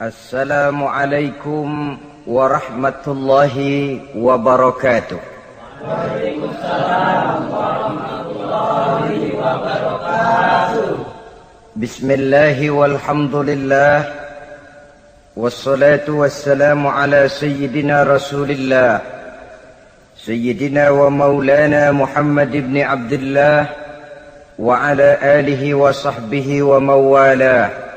Assalamualaikum warahmatullahi wabarakatuh. Waalaikumsalam warahmatullahi wabarakatuh. Bismillahi walhamdulillah. Wassalatu wassalamu ala sayyidina rasulillah Sayyidina wa maulana Muhammad ibn Abdullah wa ala alihi wa sahbihi wa mawalah.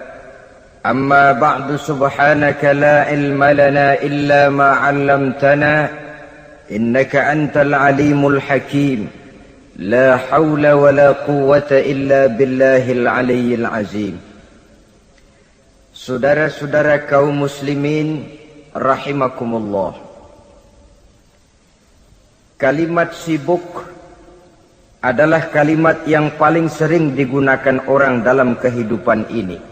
أما بعد سبحانك لا علم لنا إلا ما علمتنا إنك أنت العليم الحكيم لا حول ولا قوة إلا بالله العلي العظيم. Saudara-saudara kaum muslimin rahimakumullah, kalimat sibuk adalah kalimat yang paling sering digunakan orang dalam kehidupan ini.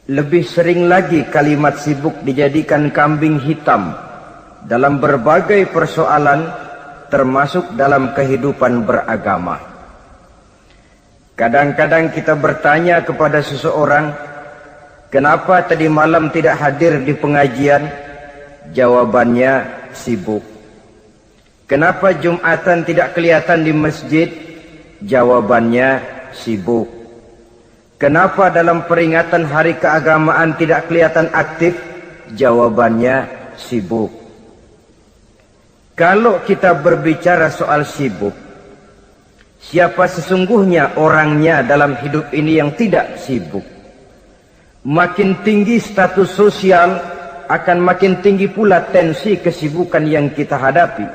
Lebih sering lagi kalimat sibuk dijadikan kambing hitam dalam berbagai persoalan, termasuk dalam kehidupan beragama. Kadang-kadang kita bertanya kepada seseorang, kenapa tadi malam tidak hadir di pengajian? Jawabannya, sibuk. Kenapa Jumatan tidak kelihatan di masjid? Jawabannya, sibuk. Kenapa dalam peringatan hari keagamaan tidak kelihatan aktif? Jawabannya, sibuk. Kalau kita berbicara soal sibuk, siapa sesungguhnya orangnya dalam hidup ini yang tidak sibuk? Makin tinggi status sosial, akan makin tinggi pula tensi kesibukan yang kita hadapi.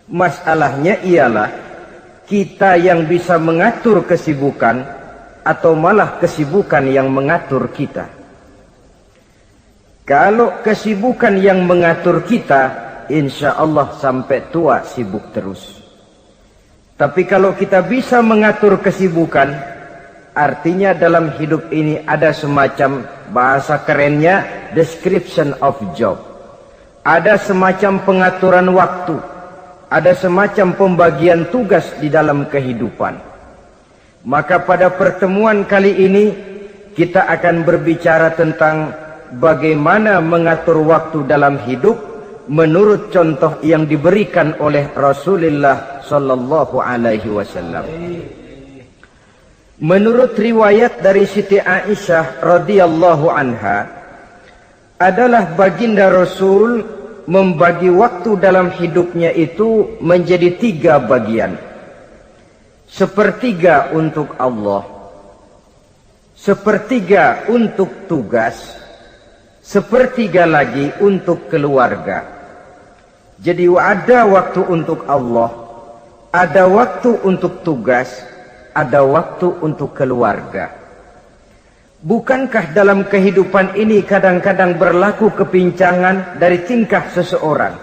Masalahnya ialah kita yang bisa mengatur kesibukan atau malah kesibukan yang mengatur kita. Kalau kesibukan yang mengatur kita, insya Allah sampai tua sibuk terus. Tapi kalau kita bisa mengatur kesibukan, artinya dalam hidup ini ada semacam, bahasa kerennya, description of job. Ada semacam pengaturan waktu, ada semacam pembagian tugas di dalam kehidupan. Maka pada pertemuan kali ini kita akan berbicara tentang bagaimana mengatur waktu dalam hidup menurut contoh yang diberikan oleh Rasulullah sallallahu alaihi wasallam. Menurut riwayat dari Siti Aisyah radhiyallahu anha, adalah baginda Rasul membagi waktu dalam hidupnya itu menjadi 3 bagian. Sepertiga untuk Allah, sepertiga untuk tugas, sepertiga lagi untuk keluarga. Jadi ada waktu untuk Allah, ada waktu untuk tugas, ada waktu untuk keluarga. Bukankah dalam kehidupan ini kadang-kadang berlaku kepincangan dari tingkah seseorang?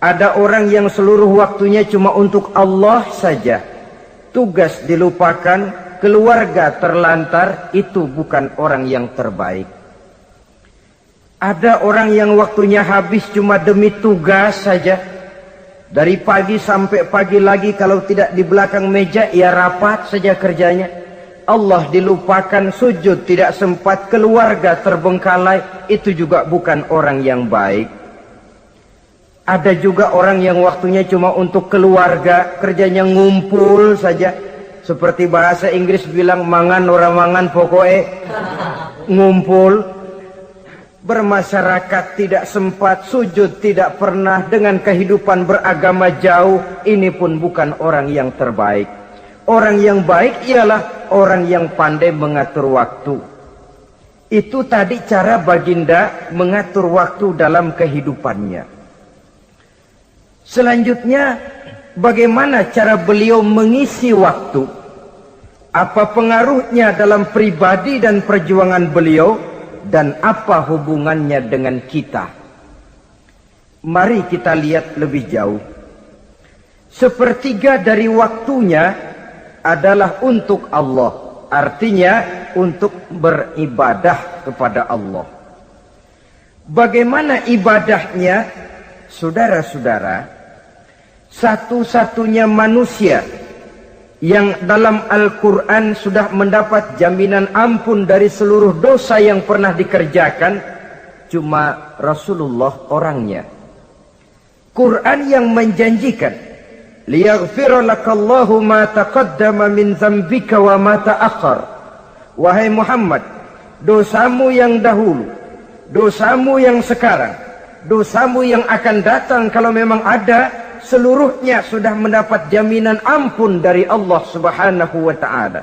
Ada orang yang seluruh waktunya cuma untuk Allah saja. Tugas dilupakan, keluarga terlantar, itu bukan orang yang terbaik. Ada orang yang waktunya habis cuma demi tugas saja. Dari pagi sampai pagi lagi, kalau tidak di belakang meja, ia rapat saja kerjanya. Allah dilupakan, sujud tidak sempat, keluarga terbengkalai, itu juga bukan orang yang baik. Ada juga orang yang waktunya cuma untuk keluarga, kerjanya ngumpul saja. Seperti bahasa Inggris bilang, mangan ora mangan pokoknya ngumpul. Bermasyarakat tidak sempat, sujud tidak pernah, dengan kehidupan beragama jauh. Ini pun bukan orang yang terbaik. Orang yang baik ialah orang yang pandai mengatur waktu. Itu tadi cara baginda mengatur waktu dalam kehidupannya. Selanjutnya, bagaimana cara beliau mengisi waktu? Apa pengaruhnya dalam pribadi dan perjuangan beliau? Dan apa hubungannya dengan kita? Mari kita lihat lebih jauh. Sepertiga dari waktunya adalah untuk Allah. Artinya untuk beribadah kepada Allah. Bagaimana ibadahnya? Saudara-saudara, satu-satunya manusia yang dalam Al-Quran sudah mendapat jaminan ampun dari seluruh dosa yang pernah dikerjakan, cuma Rasulullah orangnya. Quran yang menjanjikan, liyaghfira lakallahu ma taqaddama min dzambika wa ma ta'akhkhar. Wahai Muhammad, dosamu yang dahulu, dosamu yang sekarang, dosamu yang akan datang kalau memang ada, seluruhnya sudah mendapat jaminan ampun dari Allah Subhanahu wa ta'ala.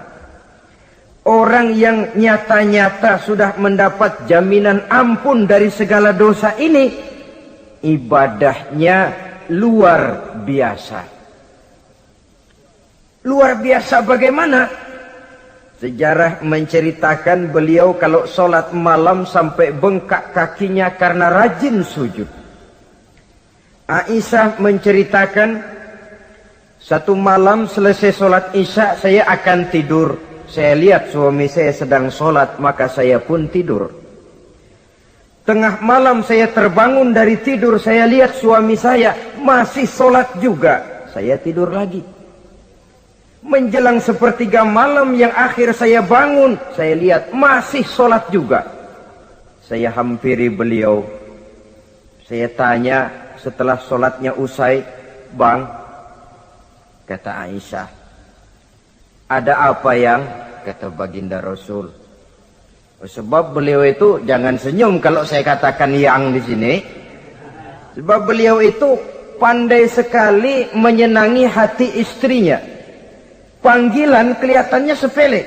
Orang yang nyata-nyata sudah mendapat jaminan ampun dari segala dosa ini, ibadahnya luar biasa. Luar biasa bagaimana? Sejarah menceritakan beliau kalau sholat malam sampai bengkak kakinya karena rajin sujud. Aisyah menceritakan, satu malam selesai sholat isya saya akan tidur. Saya lihat suami saya sedang sholat, maka saya pun tidur. Tengah malam saya terbangun dari tidur, saya lihat suami saya masih sholat juga. Saya tidur lagi. Menjelang sepertiga malam yang akhir saya bangun, saya lihat masih sholat juga. Saya hampiri beliau. Saya tanya setelah sholatnya usai, "Bang," kata Aisyah, "ada apa yang?" Kata baginda Rasul. Sebab beliau itu, jangan senyum kalau saya katakan yang di sini. Sebab beliau itu pandai sekali menyenangi hati istrinya. Panggilan kelihatannya sepele,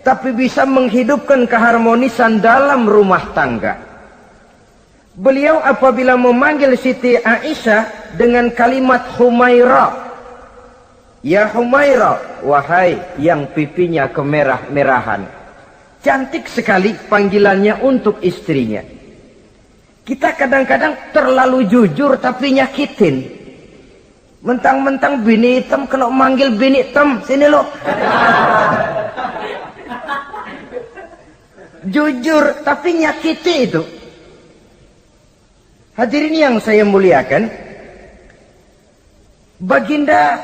tapi bisa menghidupkan keharmonisan dalam rumah tangga. Beliau apabila memanggil Siti Aisyah dengan kalimat Humaira, "Ya Humaira," wahai yang pipinya kemerah-merahan. Cantik sekali panggilannya untuk istrinya. Kita kadang-kadang terlalu jujur tapi nyakitin. Mentang-mentang bini hitam kena manggil bini hitam, sini lo. Jujur tapi nyakiti itu. Hadirin yang saya muliakan, baginda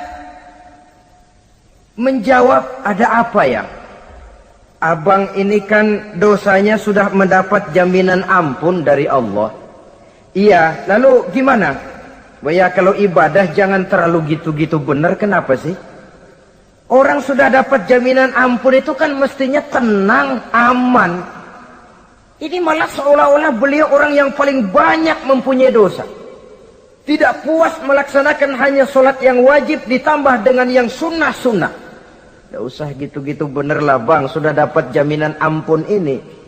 menjawab, "Ada apa ya? Abang ini kan dosanya sudah mendapat jaminan ampun dari Allah." "Iya, lalu gimana?" "Ya kalau ibadah jangan terlalu gitu-gitu benar, kenapa sih? Orang sudah dapat jaminan ampun itu kan mestinya tenang, aman. Ini malah seolah-olah beliau orang yang paling banyak mempunyai dosa. Tidak puas melaksanakan hanya sholat yang wajib ditambah dengan yang sunnah-sunnah. Tidak usah gitu-gitu bener lah bang, sudah dapat jaminan ampun ini."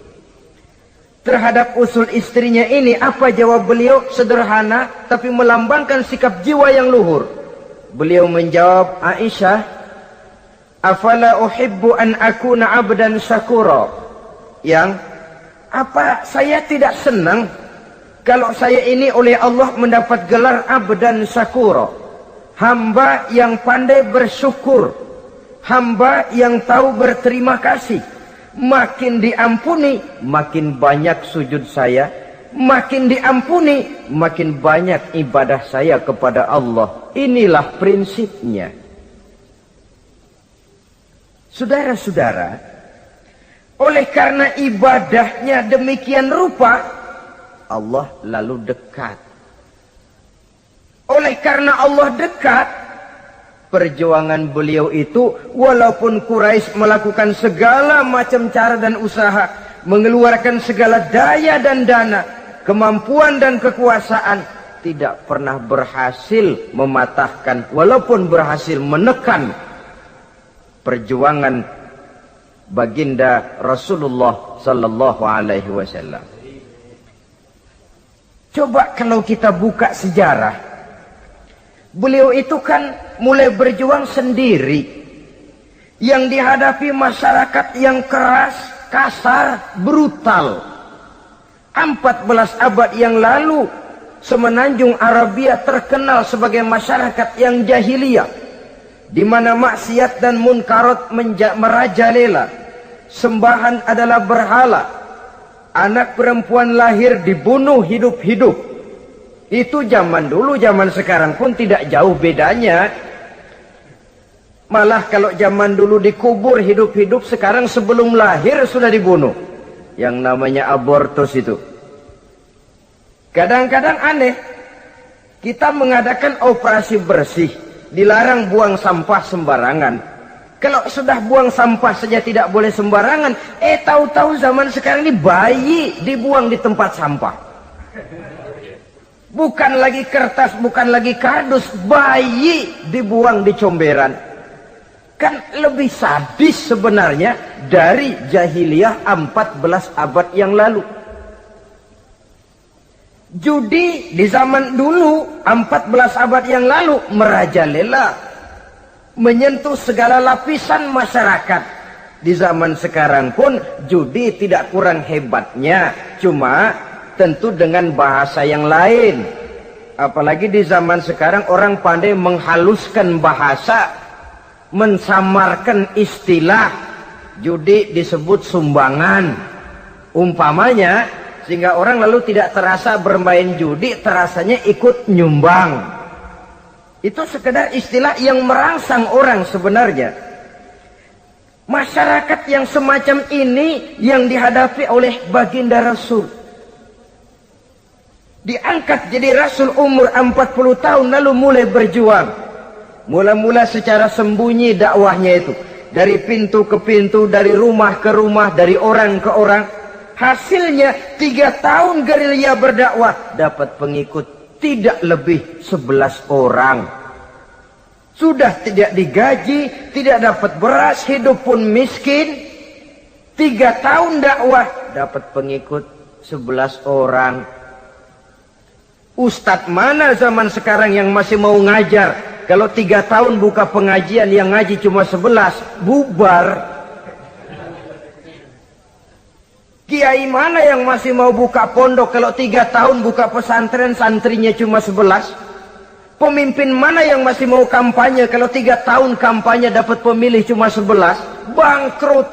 Terhadap usul istrinya ini, apa jawab beliau? Sederhana, tapi melambangkan sikap jiwa yang luhur. Beliau menjawab, "Aisyah, afala uhibbu an akuna abdan syakura." Yang, apa saya tidak senang kalau saya ini oleh Allah mendapat gelar abdan syakura, hamba yang pandai bersyukur, hamba yang tahu berterima kasih. Makin diampuni, makin banyak sujud saya. Makin diampuni, makin banyak ibadah saya kepada Allah. Inilah prinsipnya. Saudara-saudara, oleh karena ibadahnya demikian rupa, Allah lalu dekat. Oleh karena Allah dekat, perjuangan beliau itu, walaupun Quraisy melakukan segala macam cara dan usaha, mengeluarkan segala daya dan dana, kemampuan dan kekuasaan, tidak pernah berhasil mematahkan, walaupun berhasil menekan perjuangan baginda Rasulullah sallallahu alaihi wasallam. Coba kalau kita buka sejarah, beliau itu kan mulai berjuang sendiri, yang dihadapi masyarakat yang keras, kasar, brutal. 14 abad yang lalu, semenanjung Arabia terkenal sebagai masyarakat yang jahiliyah, di mana maksiat dan munkarat merajalela. Sembahan adalah berhala. Anak perempuan lahir dibunuh hidup-hidup. Itu zaman dulu, zaman sekarang pun tidak jauh bedanya. Malah kalau zaman dulu dikubur hidup-hidup, sekarang sebelum lahir sudah dibunuh. Yang namanya abortus itu. Kadang-kadang aneh, kita mengadakan operasi bersih, dilarang buang sampah sembarangan. Kalau sudah buang sampah saja tidak boleh sembarangan, tahu-tahu zaman sekarang ini bayi dibuang di tempat sampah. Bukan lagi kertas, bukan lagi kardus, bayi dibuang di comberan. Kan lebih sadis sebenarnya dari jahiliyah 14 abad yang lalu. Judi di zaman dulu 14 abad yang lalu merajalela, menyentuh segala lapisan masyarakat. Di zaman sekarang pun judi tidak kurang hebatnya, cuma tentu dengan bahasa yang lain. Apalagi di zaman sekarang orang pandai menghaluskan bahasa, mensamarkan istilah. Judi disebut sumbangan umpamanya, sehingga orang lalu tidak terasa bermain judi, terasanya ikut nyumbang. Itu sekedar istilah yang merangsang orang sebenarnya. Masyarakat yang semacam ini yang dihadapi oleh baginda Rasul. Diangkat jadi Rasul umur 40 tahun lalu mulai berjuang. Mula-mula secara sembunyi dakwahnya itu. Dari pintu ke pintu, dari rumah ke rumah, dari orang ke orang. Hasilnya 3 tahun gerilya berdakwah dapat pengikut tidak lebih 11 orang. Sudah tidak digaji, tidak dapat beras, hidup pun miskin. 3 tahun dakwah dapat pengikut 11 orang. Ustadz mana zaman sekarang yang masih mau ngajar? Kalau 3 tahun buka pengajian, yang ngaji cuma 11, bubar. Kiai mana yang masih mau buka pondok kalau 3 tahun buka pesantren, santrinya cuma 11? Pemimpin mana yang masih mau kampanye kalau 3 tahun kampanye dapat pemilih cuma 11? Bangkrut.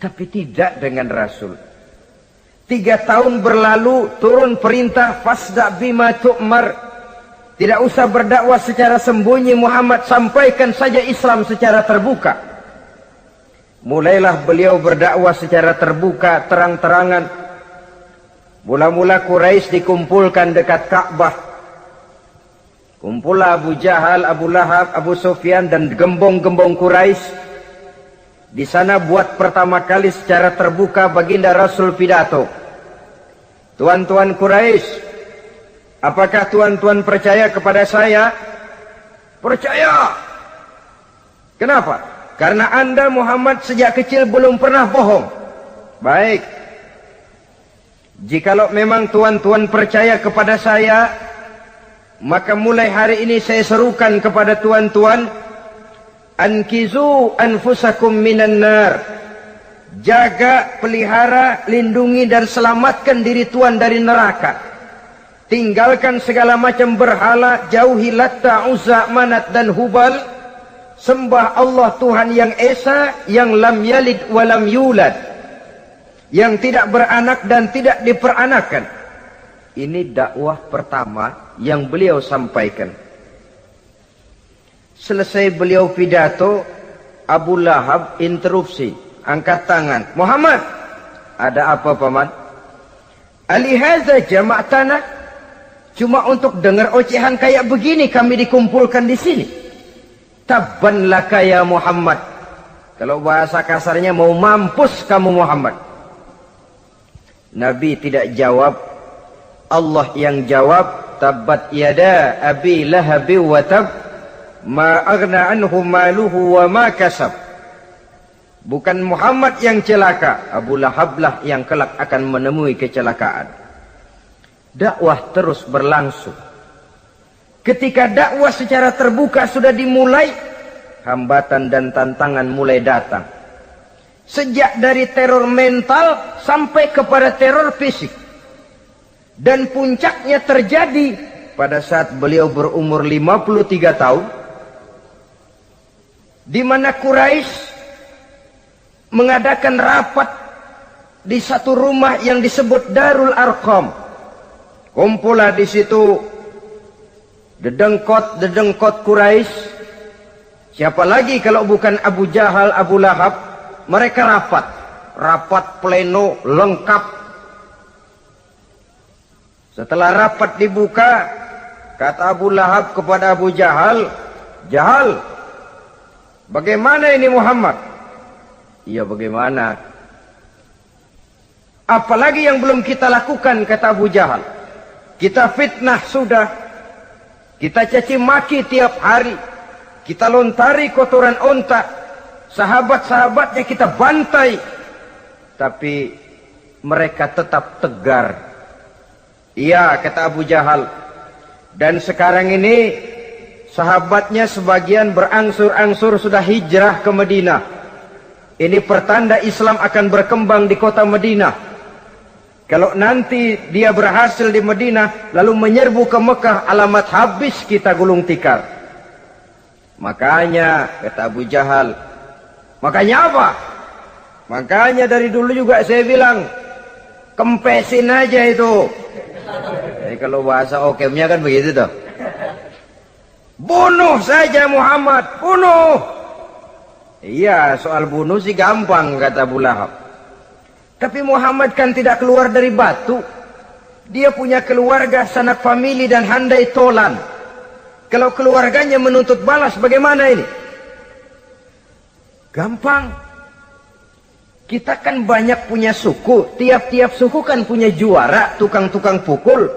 Tapi tidak dengan Rasul. 3 tahun berlalu, turun perintah fasda bima tu'mar. Tidak usah berdakwah secara sembunyi Muhammad, sampaikan saja Islam secara terbuka. Mulailah beliau berdakwah secara terbuka, terang-terangan. Mula-mula Quraisy dikumpulkan dekat Ka'bah. Kumpulah Abu Jahal, Abu Lahab, Abu Sufyan dan gembong-gembong Quraisy. Di sana buat pertama kali secara terbuka baginda Rasul pidato. Tuan-tuan Quraisy, apakah tuan-tuan percaya kepada saya? Percaya. Kenapa? Karena Anda Muhammad sejak kecil belum pernah bohong. Baik. Jikalau memang tuan-tuan percaya kepada saya, maka mulai hari ini saya serukan kepada tuan-tuan, ankizu anfusakum minan nar. Jaga, pelihara, lindungi dan selamatkan diri tuan dari neraka. Tinggalkan segala macam berhala, jauhi Latta, Uzza, Manat dan Hubal. Sembah Allah Tuhan yang Esa, yang lam yalid walam yulad, yang tidak beranak dan tidak diperanakan. Ini dakwah pertama yang beliau sampaikan. Selesai beliau pidato, Abu Lahab interupsi, angkat tangan. Muhammad, ada apa paman? Alihaza jama'tana, cuma untuk dengar ocehan kayak begini kami dikumpulkan di sini. Tabban laka ya Muhammad. Kalau bahasa kasarnya, mau mampus kamu Muhammad. Nabi tidak jawab, Allah yang jawab. Tabbat yada abi lahabi wa tab, ma aghna anhu maluhu wa ma kasab. Bukan Muhammad yang celaka, Abu Lahablah yang kelak akan menemui kecelakaan. Dakwah terus berlangsung. Ketika dakwah secara terbuka sudah dimulai, hambatan dan tantangan mulai datang. Sejak dari teror mental sampai kepada teror fisik. Dan puncaknya terjadi pada saat beliau berumur 53 tahun. Di mana Quraisy mengadakan rapat di satu rumah yang disebut Darul Arqam. Kumpulah di situ dedengkot Quraisy. Siapa lagi kalau bukan Abu Jahal, Abu Lahab? Mereka rapat pleno lengkap. Setelah rapat dibuka, kata Abu Lahab kepada Abu Jahal, "Jahal, bagaimana ini Muhammad?" "Iya, bagaimana? Apalagi yang belum kita lakukan," kata Abu Jahal. "Kita fitnah sudah, kita caci maki tiap hari, kita lontari kotoran onta, sahabat-sahabatnya kita bantai, tapi mereka tetap tegar." "Iya," kata Abu Jahal, "dan sekarang ini sahabatnya sebagian berangsur-angsur sudah hijrah ke Madinah. Ini pertanda Islam akan berkembang di kota Madinah. Kalau nanti dia berhasil di Madinah lalu menyerbu ke Mekah, alamat habis kita gulung tikar." "Makanya," kata Abu Jahal, "makanya apa? Makanya dari dulu juga saya bilang, kempesin aja itu." Jadi kalau bahasa okemnya kan begitu toh. "Bunuh saja Muhammad, bunuh." "Iya, soal bunuh sih gampang," kata Abu Lahab. "Tapi Muhammad kan tidak keluar dari batu. Dia punya keluarga, sanak famili dan handai tolan. Kalau keluarganya menuntut balas bagaimana ini?" "Gampang. Kita kan banyak punya suku. Tiap-tiap suku kan punya juara, tukang-tukang pukul.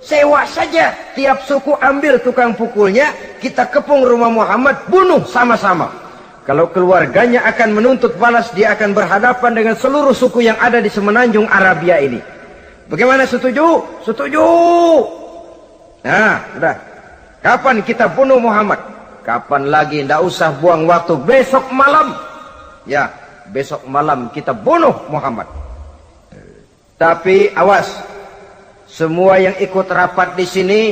Sewa saja, tiap suku ambil tukang pukulnya, kita kepung rumah Muhammad, bunuh sama-sama. Kalau keluarganya akan menuntut balas, dia akan berhadapan dengan seluruh suku yang ada di semenanjung Arabia ini. Bagaimana, setuju?" "Setuju." "Nah, sudah. Kapan kita bunuh Muhammad?" "Kapan lagi? Tidak usah buang waktu. Besok malam." "Ya, besok malam kita bunuh Muhammad. Tapi awas, semua yang ikut rapat di sini,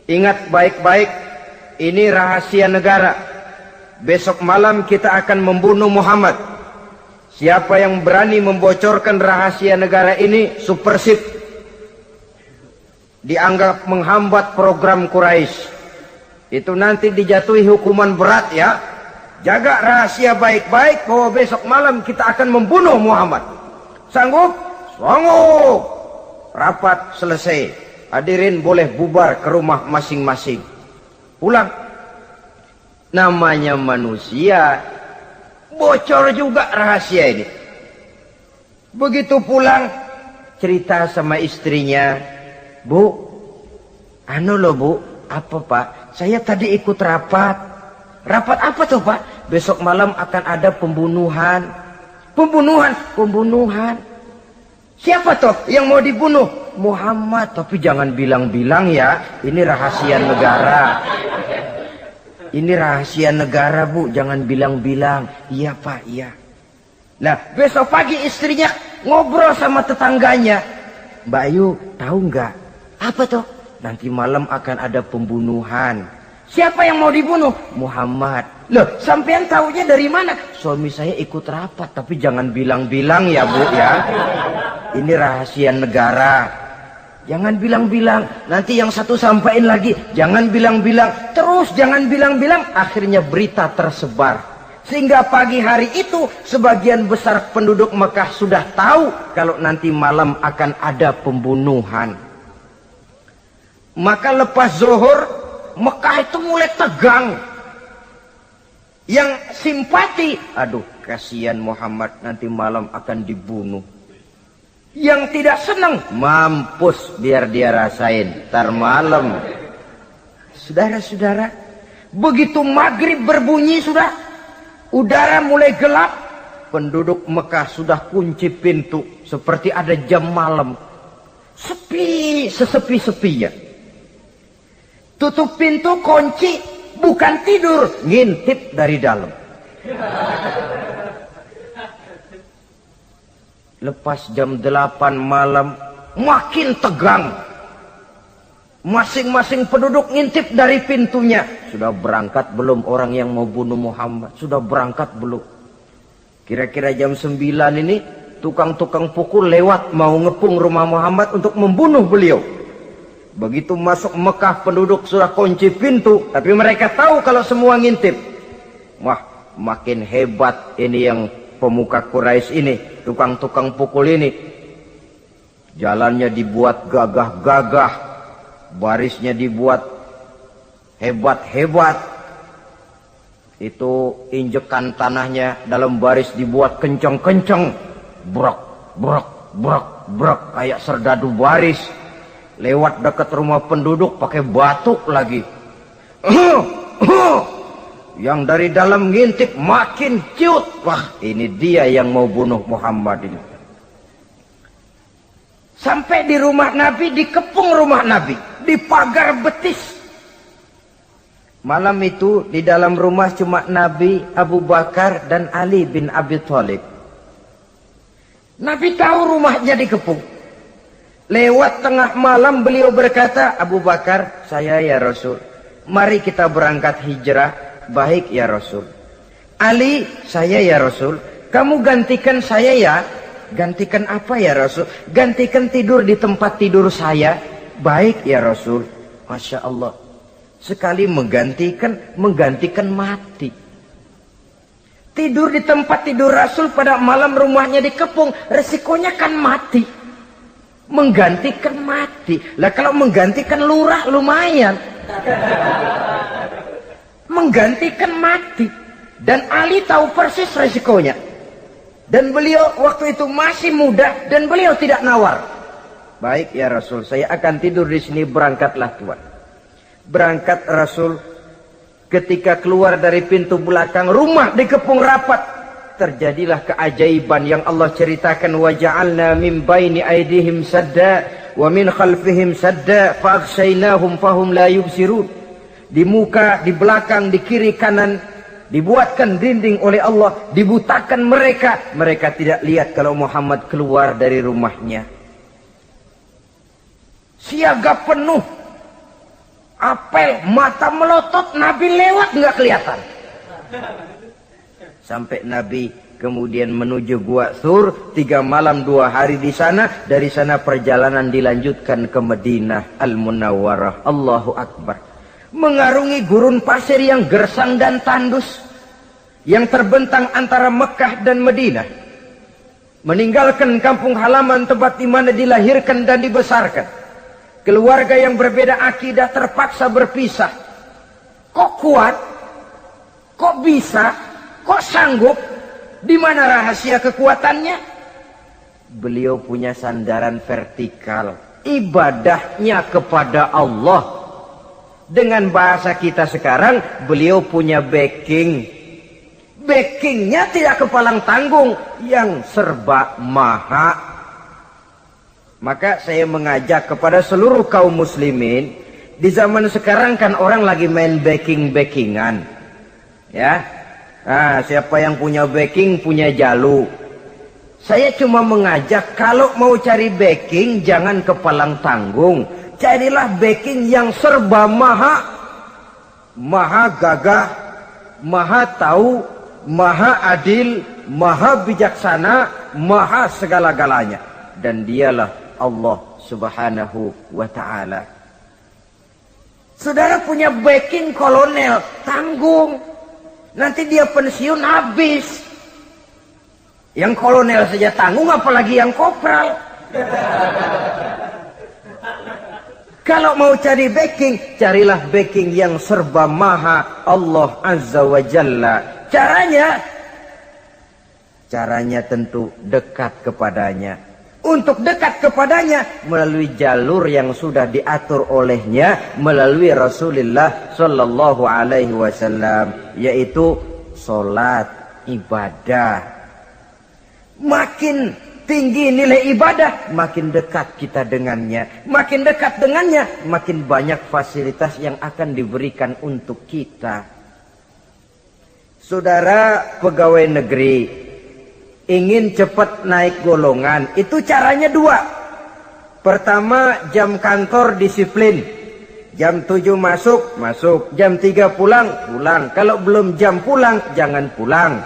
ingat baik-baik, ini rahasia negara. Besok malam kita akan membunuh Muhammad. Siapa yang berani membocorkan rahasia negara ini, supersip. Dianggap menghambat program Quraisy. Itu nanti dijatuhi hukuman berat ya. Jaga rahasia baik-baik bahwa besok malam kita akan membunuh Muhammad. Sanggup?" "Sanggup." Rapat selesai. Hadirin boleh bubar ke rumah masing-masing. Pulang. Namanya manusia, bocor juga rahasia ini. Begitu pulang, cerita sama istrinya, "Bu, anu loh Bu." "Apa Pak?" "Saya tadi ikut rapat." "Rapat apa tuh Pak?" "Besok malam akan ada pembunuhan." "Pembunuhan?" "Pembunuhan." "Siapa toh yang mau dibunuh?" "Muhammad." "Tapi jangan bilang-bilang ya, ini rahasia negara." "Ini rahasia negara Bu, jangan bilang-bilang." "Iya Pak, iya." Nah, besok pagi istrinya ngobrol sama tetangganya. "Mbak Ayu, tahu nggak?" "Apa toh?" "Nanti malam akan ada pembunuhan." "Siapa yang mau dibunuh?" "Muhammad." "Loh, sampean tahunya dari mana?" "Suami saya ikut rapat." "Tapi jangan bilang-bilang ya Bu ya. Ini rahasia negara. Jangan bilang-bilang. Nanti yang satu sampaikan lagi, jangan bilang-bilang. Terus jangan bilang-bilang. Akhirnya berita tersebar. Sehingga pagi hari itu sebagian besar penduduk Mekah sudah tahu kalau nanti malam akan ada pembunuhan. Maka lepas zuhur, Mekah itu mulai tegang. Yang simpati, aduh kasihan Muhammad nanti malam akan dibunuh. Yang tidak senang, mampus biar dia rasain tar malam. Saudara-saudara, begitu maghrib berbunyi sudah, udara mulai gelap, penduduk Mekah sudah kunci pintu seperti ada jam malam. Sepi, sesepi-sepinya. Tutup pintu, kunci, bukan tidur, ngintip dari dalam. Lepas jam 8 malam, makin tegang. Masing-masing penduduk ngintip dari pintunya. Sudah berangkat belum orang yang mau bunuh Muhammad? Sudah berangkat belum? Kira-kira jam 9 ini, tukang-tukang pukul lewat mau ngepung rumah Muhammad untuk membunuh beliau. Begitu masuk Mekah penduduk sudah kunci pintu, tapi mereka tahu kalau semua ngintip. Wah, makin hebat ini yang pemuka Quraisy ini, tukang-tukang pukul ini. Jalannya dibuat gagah-gagah, barisnya dibuat hebat-hebat. Itu injekan tanahnya dalam baris dibuat kencang-kencang. Brok, brok, brok, brok, kayak serdadu baris. Lewat dekat rumah penduduk pakai batuk lagi. Yang dari dalam ngintip makin ciut. Wah, ini dia yang mau bunuh Muhammad ini. Sampai di rumah Nabi, dikepung rumah Nabi, di pagar betis. Malam itu di dalam rumah cuma Nabi, Abu Bakar dan Ali bin Abi Thalib. Nabi tahu rumahnya dikepung. Lewat tengah malam beliau berkata, Abu Bakar, saya ya Rasul, mari kita berangkat hijrah. Baik ya Rasul. Ali, saya ya Rasul, kamu gantikan saya ya. Gantikan apa ya Rasul? Gantikan tidur di tempat tidur saya. Baik ya Rasul. Masya Allah. Sekali menggantikan mati. Tidur di tempat tidur Rasul pada malam rumahnya dikepung, resikonya kan mati. Menggantikan mati. Lah kalau menggantikan lurah lumayan. Menggantikan mati. Dan Ali tahu persis resikonya. Dan beliau waktu itu masih muda dan beliau tidak nawar. Baik ya Rasul, saya akan tidur di sini, berangkatlah Tuhan. Berangkat Rasul, ketika keluar dari pintu belakang rumah dikepung rapat. Terjadilah keajaiban yang Allah ceritakan, wa ja'alna min baini aydihim sadda wa min khalfihim sadda fa aghshaynahum fahum la yubsirun. Di muka, di belakang, di kiri kanan dibuatkan dinding oleh Allah, dibutakan mereka. Mereka tidak lihat kalau Muhammad keluar dari rumahnya. Siaga penuh, apel, mata melotot, Nabi lewat nggak kelihatan. Sampai Nabi kemudian menuju Gua Thur, 3 malam 2 hari di sana. Dari sana perjalanan dilanjutkan ke Madinah Al-Munawwarah. Allahu Akbar. Mengarungi gurun pasir yang gersang dan tandus, yang terbentang antara Mekah dan Madinah. Meninggalkan kampung halaman tempat di mana dilahirkan dan dibesarkan. Keluarga yang berbeda akidah terpaksa berpisah. Kok kuat? Kok bisa? Kok sanggup? Di mana rahasia kekuatannya? Beliau punya sandaran vertikal. Ibadahnya kepada Allah. Dengan bahasa kita sekarang, beliau punya backing. Backingnya tidak kepalang tanggung, yang serba maha. Maka saya mengajak kepada seluruh kaum muslimin, di zaman sekarang kan orang lagi main backing-backingan. Ya, nah, siapa yang punya backing punya jalu. Saya cuma mengajak, kalau mau cari backing jangan kepalang tanggung. Carilah backing yang serba maha. Maha gagah, maha tahu, maha adil, maha bijaksana, maha segala-galanya. Dan dialah Allah Subhanahu wa ta'ala. Saudara punya backing kolonel, tanggung. Nanti dia pensiun habis. Yang kolonel saja tanggung, apalagi yang kopral. Kalau mau cari backing, carilah backing yang serba maha, Allah Azza wa Jalla. Caranya tentu dekat kepadanya. Untuk dekat kepadanya melalui jalur yang sudah diatur olehnya, melalui Rasulullah Sallallahu Alaihi Wasallam, yaitu solat, ibadah. Makin tinggi nilai ibadah, makin dekat kita dengannya. Makin dekat dengannya, makin banyak fasilitas yang akan diberikan untuk kita. Saudara pegawai negeri ingin cepat naik golongan, itu caranya 2. Pertama, jam kantor disiplin. Jam 7 masuk, jam 3 pulang. Kalau belum jam pulang, jangan pulang.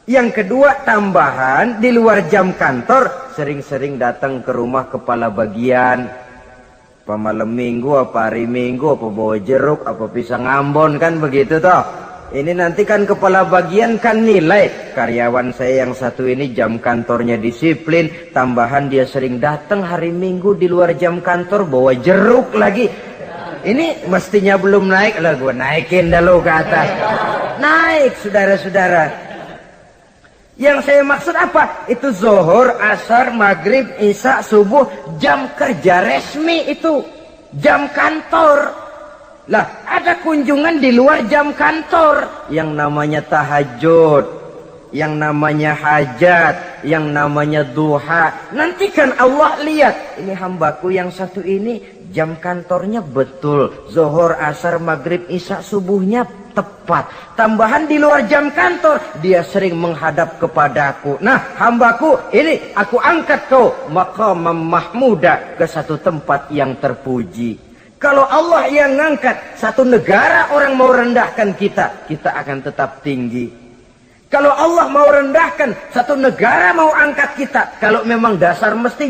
Yang kedua, tambahan, di luar jam kantor, sering-sering datang ke rumah kepala bagian. Apa malam minggu, apa hari minggu, apa bawa jeruk, apa pisang Ambon, kan begitu toh. Ini nanti kan kepala bagian kan nilai. Karyawan saya yang satu ini jam kantornya disiplin, tambahan dia sering datang hari minggu di luar jam kantor bawa jeruk lagi. Ini mestinya belum naik, lah gue naikin dulu ke atas. Naik, saudara-saudara. Yang saya maksud apa? Itu zuhur, asar, maghrib, isya, subuh, jam kerja resmi itu. Jam kantor. Lah, ada kunjungan di luar jam kantor. Yang namanya tahajud, yang namanya hajat, yang namanya duha. Nanti kan Allah lihat, ini hambaku yang satu ini jam kantornya betul. Zuhur, asar, maghrib, isya, subuhnya tepat. Tambahan di luar jam kantor, dia sering menghadap kepadaku. Nah, hambaku ini aku angkat kau maqamam mahmuda, ke satu tempat yang terpuji. Kalau Allah yang ngangkat, satu negara orang mau rendahkan kita, kita akan tetap tinggi. Kalau Allah mau rendahkan, satu negara mau angkat kita, kalau memang dasar mesti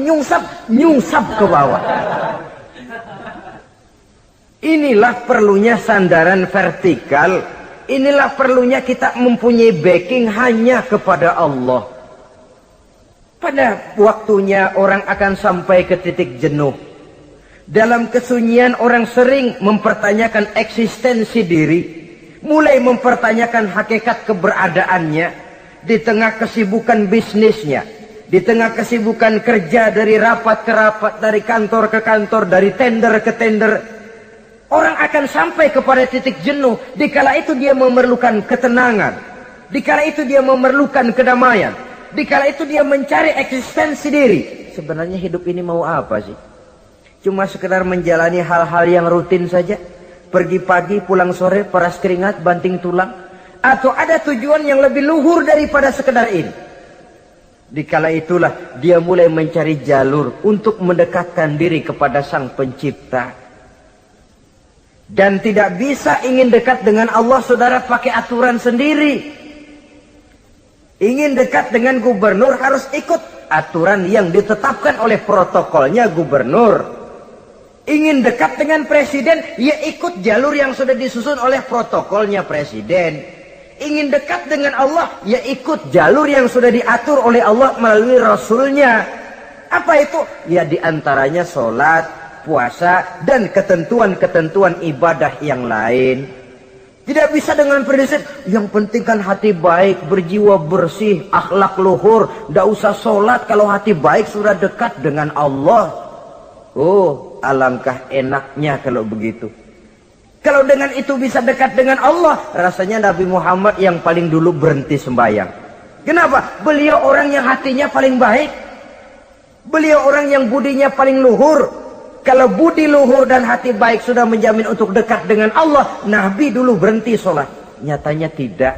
nyungsap ke bawah. Inilah perlunya sandaran vertikal. Inilah perlunya kita mempunyai backing hanya kepada Allah. Pada waktunya orang akan sampai ke titik jenuh. Dalam kesunyian orang sering mempertanyakan eksistensi diri. Mulai mempertanyakan hakikat keberadaannya. Di tengah kesibukan bisnisnya. Di tengah kesibukan kerja dari rapat ke rapat, dari kantor ke kantor, dari tender ke tender. Orang akan sampai kepada titik jenuh. Dikala itu dia memerlukan ketenangan. Dikala itu dia memerlukan kedamaian. Dikala itu dia mencari eksistensi diri. Sebenarnya hidup ini mau apa sih? Cuma sekedar menjalani hal-hal yang rutin saja. Pergi pagi, pulang sore, peras keringat, banting tulang. Atau ada tujuan yang lebih luhur daripada sekedar ini. Dikala itulah dia mulai mencari jalur untuk mendekatkan diri kepada Sang Pencipta. Dan tidak bisa ingin dekat dengan Allah, saudara, pakai aturan sendiri. Ingin dekat dengan gubernur harus ikut aturan yang ditetapkan oleh protokolnya gubernur. Ingin dekat dengan presiden, ya ikut jalur yang sudah disusun oleh protokolnya presiden. Ingin dekat dengan Allah, ya ikut jalur yang sudah diatur oleh Allah melalui Rasulnya. Apa itu? Ya diantaranya sholat, puasa, dan ketentuan-ketentuan ibadah yang lain. Tidak bisa dengan prinsip yang penting kan hati baik, berjiwa bersih, akhlak luhur, tidak usah sholat kalau hati baik sudah dekat dengan Allah. Oh, alangkah enaknya kalau begitu. Kalau dengan itu bisa dekat dengan Allah, rasanya Nabi Muhammad yang paling dulu berhenti sembahyang. Kenapa? Beliau orang yang hatinya paling baik. Beliau orang yang budinya paling luhur. Kalau budi luhur dan hati baik sudah menjamin untuk dekat dengan Allah, Nabi dulu berhenti sholat. Nyatanya tidak.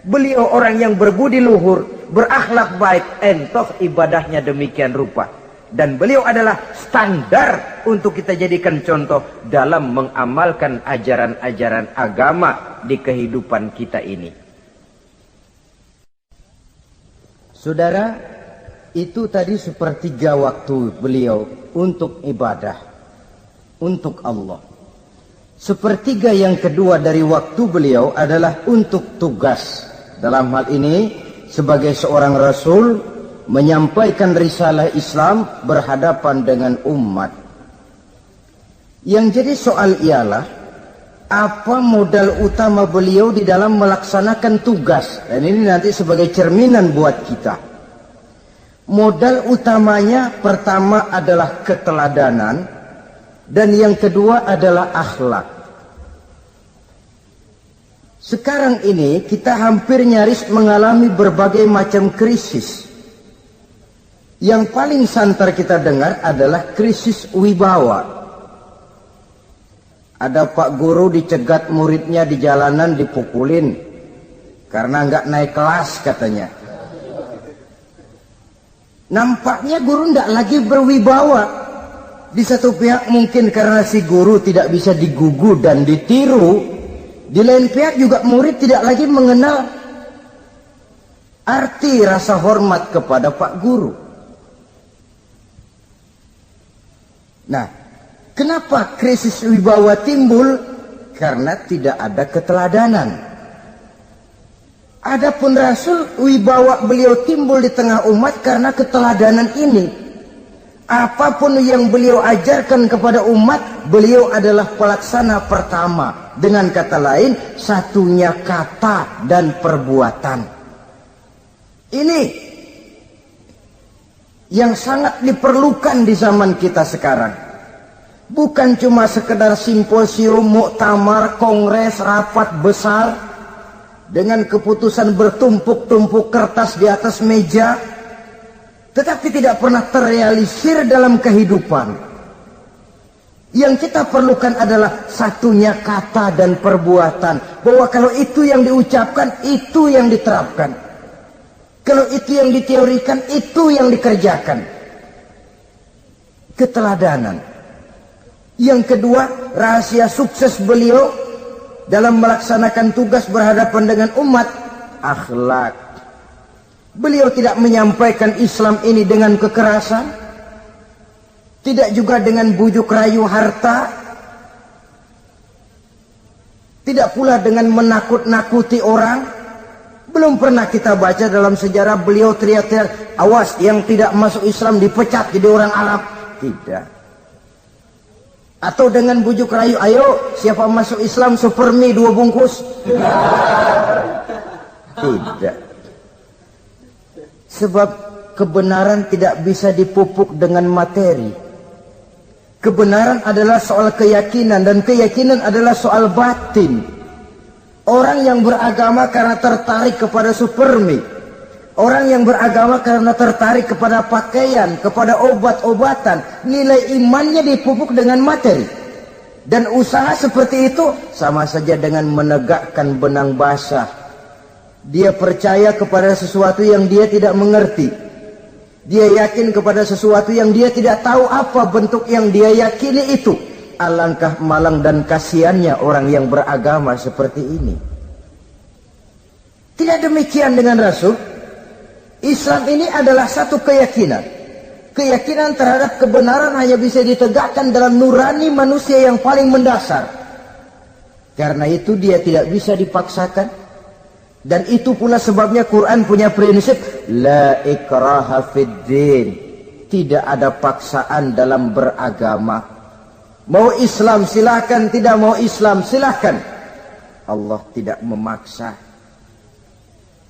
Beliau orang yang berbudi luhur, berakhlak baik, entoh ibadahnya demikian rupa. Dan beliau adalah standar untuk kita jadikan contoh dalam mengamalkan ajaran-ajaran agama di kehidupan kita ini. Saudara, itu tadi sepertiga waktu beliau untuk ibadah, untuk Allah. Sepertiga yang kedua dari waktu beliau adalah untuk tugas. Dalam hal ini, sebagai seorang Rasul, menyampaikan risalah Islam berhadapan dengan umat. Yang jadi soal ialah, apa modal utama beliau di dalam melaksanakan tugas? Dan ini nanti sebagai cerminan buat kita. Modal utamanya pertama adalah keteladanan, dan yang kedua adalah akhlak. Sekarang ini kita hampir nyaris mengalami berbagai macam krisis. Yang paling santer kita dengar adalah krisis wibawa. Ada pak guru dicegat muridnya di jalanan, dipukulin karena nggak naik kelas katanya. Nampaknya guru tidak lagi berwibawa. Di satu pihak mungkin karena si guru tidak bisa digugu dan ditiru. Di lain pihak juga murid tidak lagi mengenal arti rasa hormat kepada pak guru. Nah, Kenapa krisis wibawa timbul? Karena tidak ada keteladanan. Adapun Rasul, wibawa beliau timbul di tengah umat karena keteladanan ini. Apapun yang beliau ajarkan kepada umat, beliau adalah pelaksana pertama. Dengan kata lain, satunya kata dan perbuatan. Ini yang sangat diperlukan di zaman kita sekarang. Bukan cuma sekedar simposium, muktamar, kongres, rapat besar dengan keputusan bertumpuk-tumpuk kertas di atas meja, tetapi tidak pernah terrealisir dalam kehidupan. Yang kita perlukan adalah satunya kata dan perbuatan. Bahwa kalau itu yang diucapkan, itu yang diterapkan. Kalau itu yang diteorikan, itu yang dikerjakan. Keteladanan. Yang kedua, rahasia sukses beliau dalam melaksanakan tugas berhadapan dengan umat, akhlak. Beliau tidak menyampaikan Islam ini dengan kekerasan, tidak juga dengan bujuk rayu harta, tidak pula dengan menakut-nakuti orang. Belum pernah kita baca dalam sejarah beliau teriak-teriak, awas yang tidak masuk Islam dipecat jadi orang Arab. Tidak. Atau dengan bujuk rayu, ayo siapa masuk Islam supermi 2 bungkus. Tidak. Sebab kebenaran tidak bisa dipupuk dengan materi. Kebenaran adalah soal keyakinan, dan keyakinan adalah soal batin. Orang yang beragama karena tertarik kepada supermi, orang yang beragama karena tertarik kepada pakaian, kepada obat-obatan, nilai imannya dipupuk dengan materi. Dan usaha seperti itu sama saja dengan menegakkan benang basah. Dia percaya kepada sesuatu yang dia tidak mengerti. Dia yakin kepada sesuatu yang dia tidak tahu apa bentuk yang dia yakini itu. Alangkah malang dan kasihannya orang yang beragama seperti ini. Tidak demikian dengan Rasul. Islam ini adalah satu keyakinan. Keyakinan terhadap kebenaran hanya bisa ditegakkan dalam nurani manusia yang paling mendasar. Karena itu dia tidak bisa dipaksakan. Dan itu pula sebabnya Quran punya prinsip la ikraha fid din. Tidak ada paksaan dalam beragama. Mau Islam silahkan, tidak mau Islam silahkan. Allah tidak memaksa.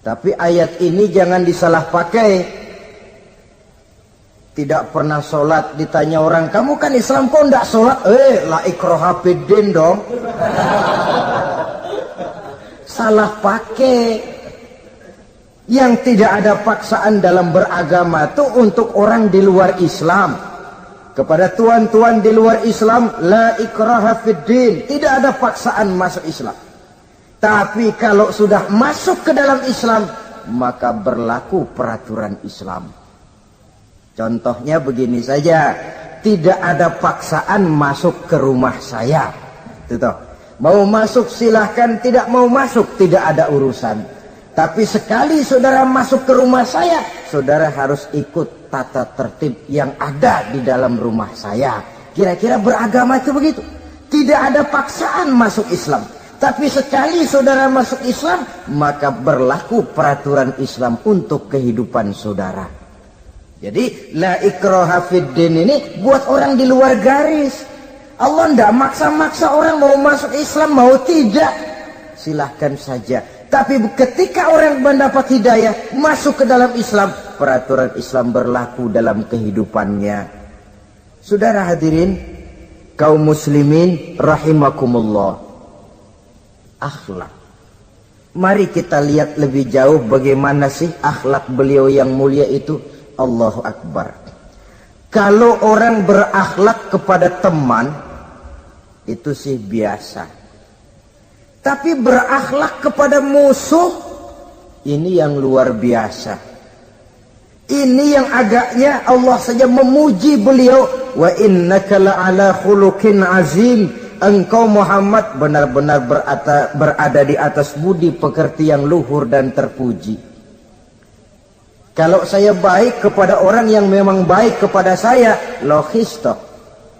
Tapi ayat ini jangan disalah pakai. Tidak pernah sholat, ditanya orang, kamu kan Islam kok tidak sholat? La ikraha fid din dong. Salah pakai. Yang tidak ada paksaan dalam beragama itu untuk orang di luar Islam. Kepada tuan-tuan di luar Islam, la ikraha fid din. Tidak ada paksaan masuk Islam. Tapi kalau sudah masuk ke dalam Islam, maka berlaku peraturan Islam. Contohnya begini saja, tidak ada paksaan masuk ke rumah saya. Itu. Mau masuk silahkan, tidak mau masuk tidak ada urusan. Tapi sekali saudara masuk ke rumah saya, saudara harus ikut tata tertib yang ada di dalam rumah saya. Kira-kira beragama itu begitu. Tidak ada paksaan masuk Islam. Tapi sekali saudara masuk Islam, maka berlaku peraturan Islam untuk kehidupan saudara. Jadi, la ikraha fid din ini buat orang di luar garis. Allah tidak maksa-maksa orang mau masuk Islam, mau tidak. Silahkan saja. Tapi ketika orang mendapat hidayah, masuk ke dalam Islam, peraturan Islam berlaku dalam kehidupannya. Saudara hadirin, kaum muslimin rahimakumullah. Akhlak. Mari kita lihat lebih jauh bagaimana sih akhlak beliau yang mulia itu. Allahu Akbar. Kalau orang berakhlak kepada teman, itu sih biasa. Tapi berakhlak kepada musuh, ini yang luar biasa. Ini yang agaknya Allah saja memuji beliau. Wa innaka la'ala khuluqin azim. Engkau Muhammad benar-benar berada di atas budi pekerti yang luhur dan terpuji. Kalau saya baik kepada orang yang memang baik kepada saya, logis toh.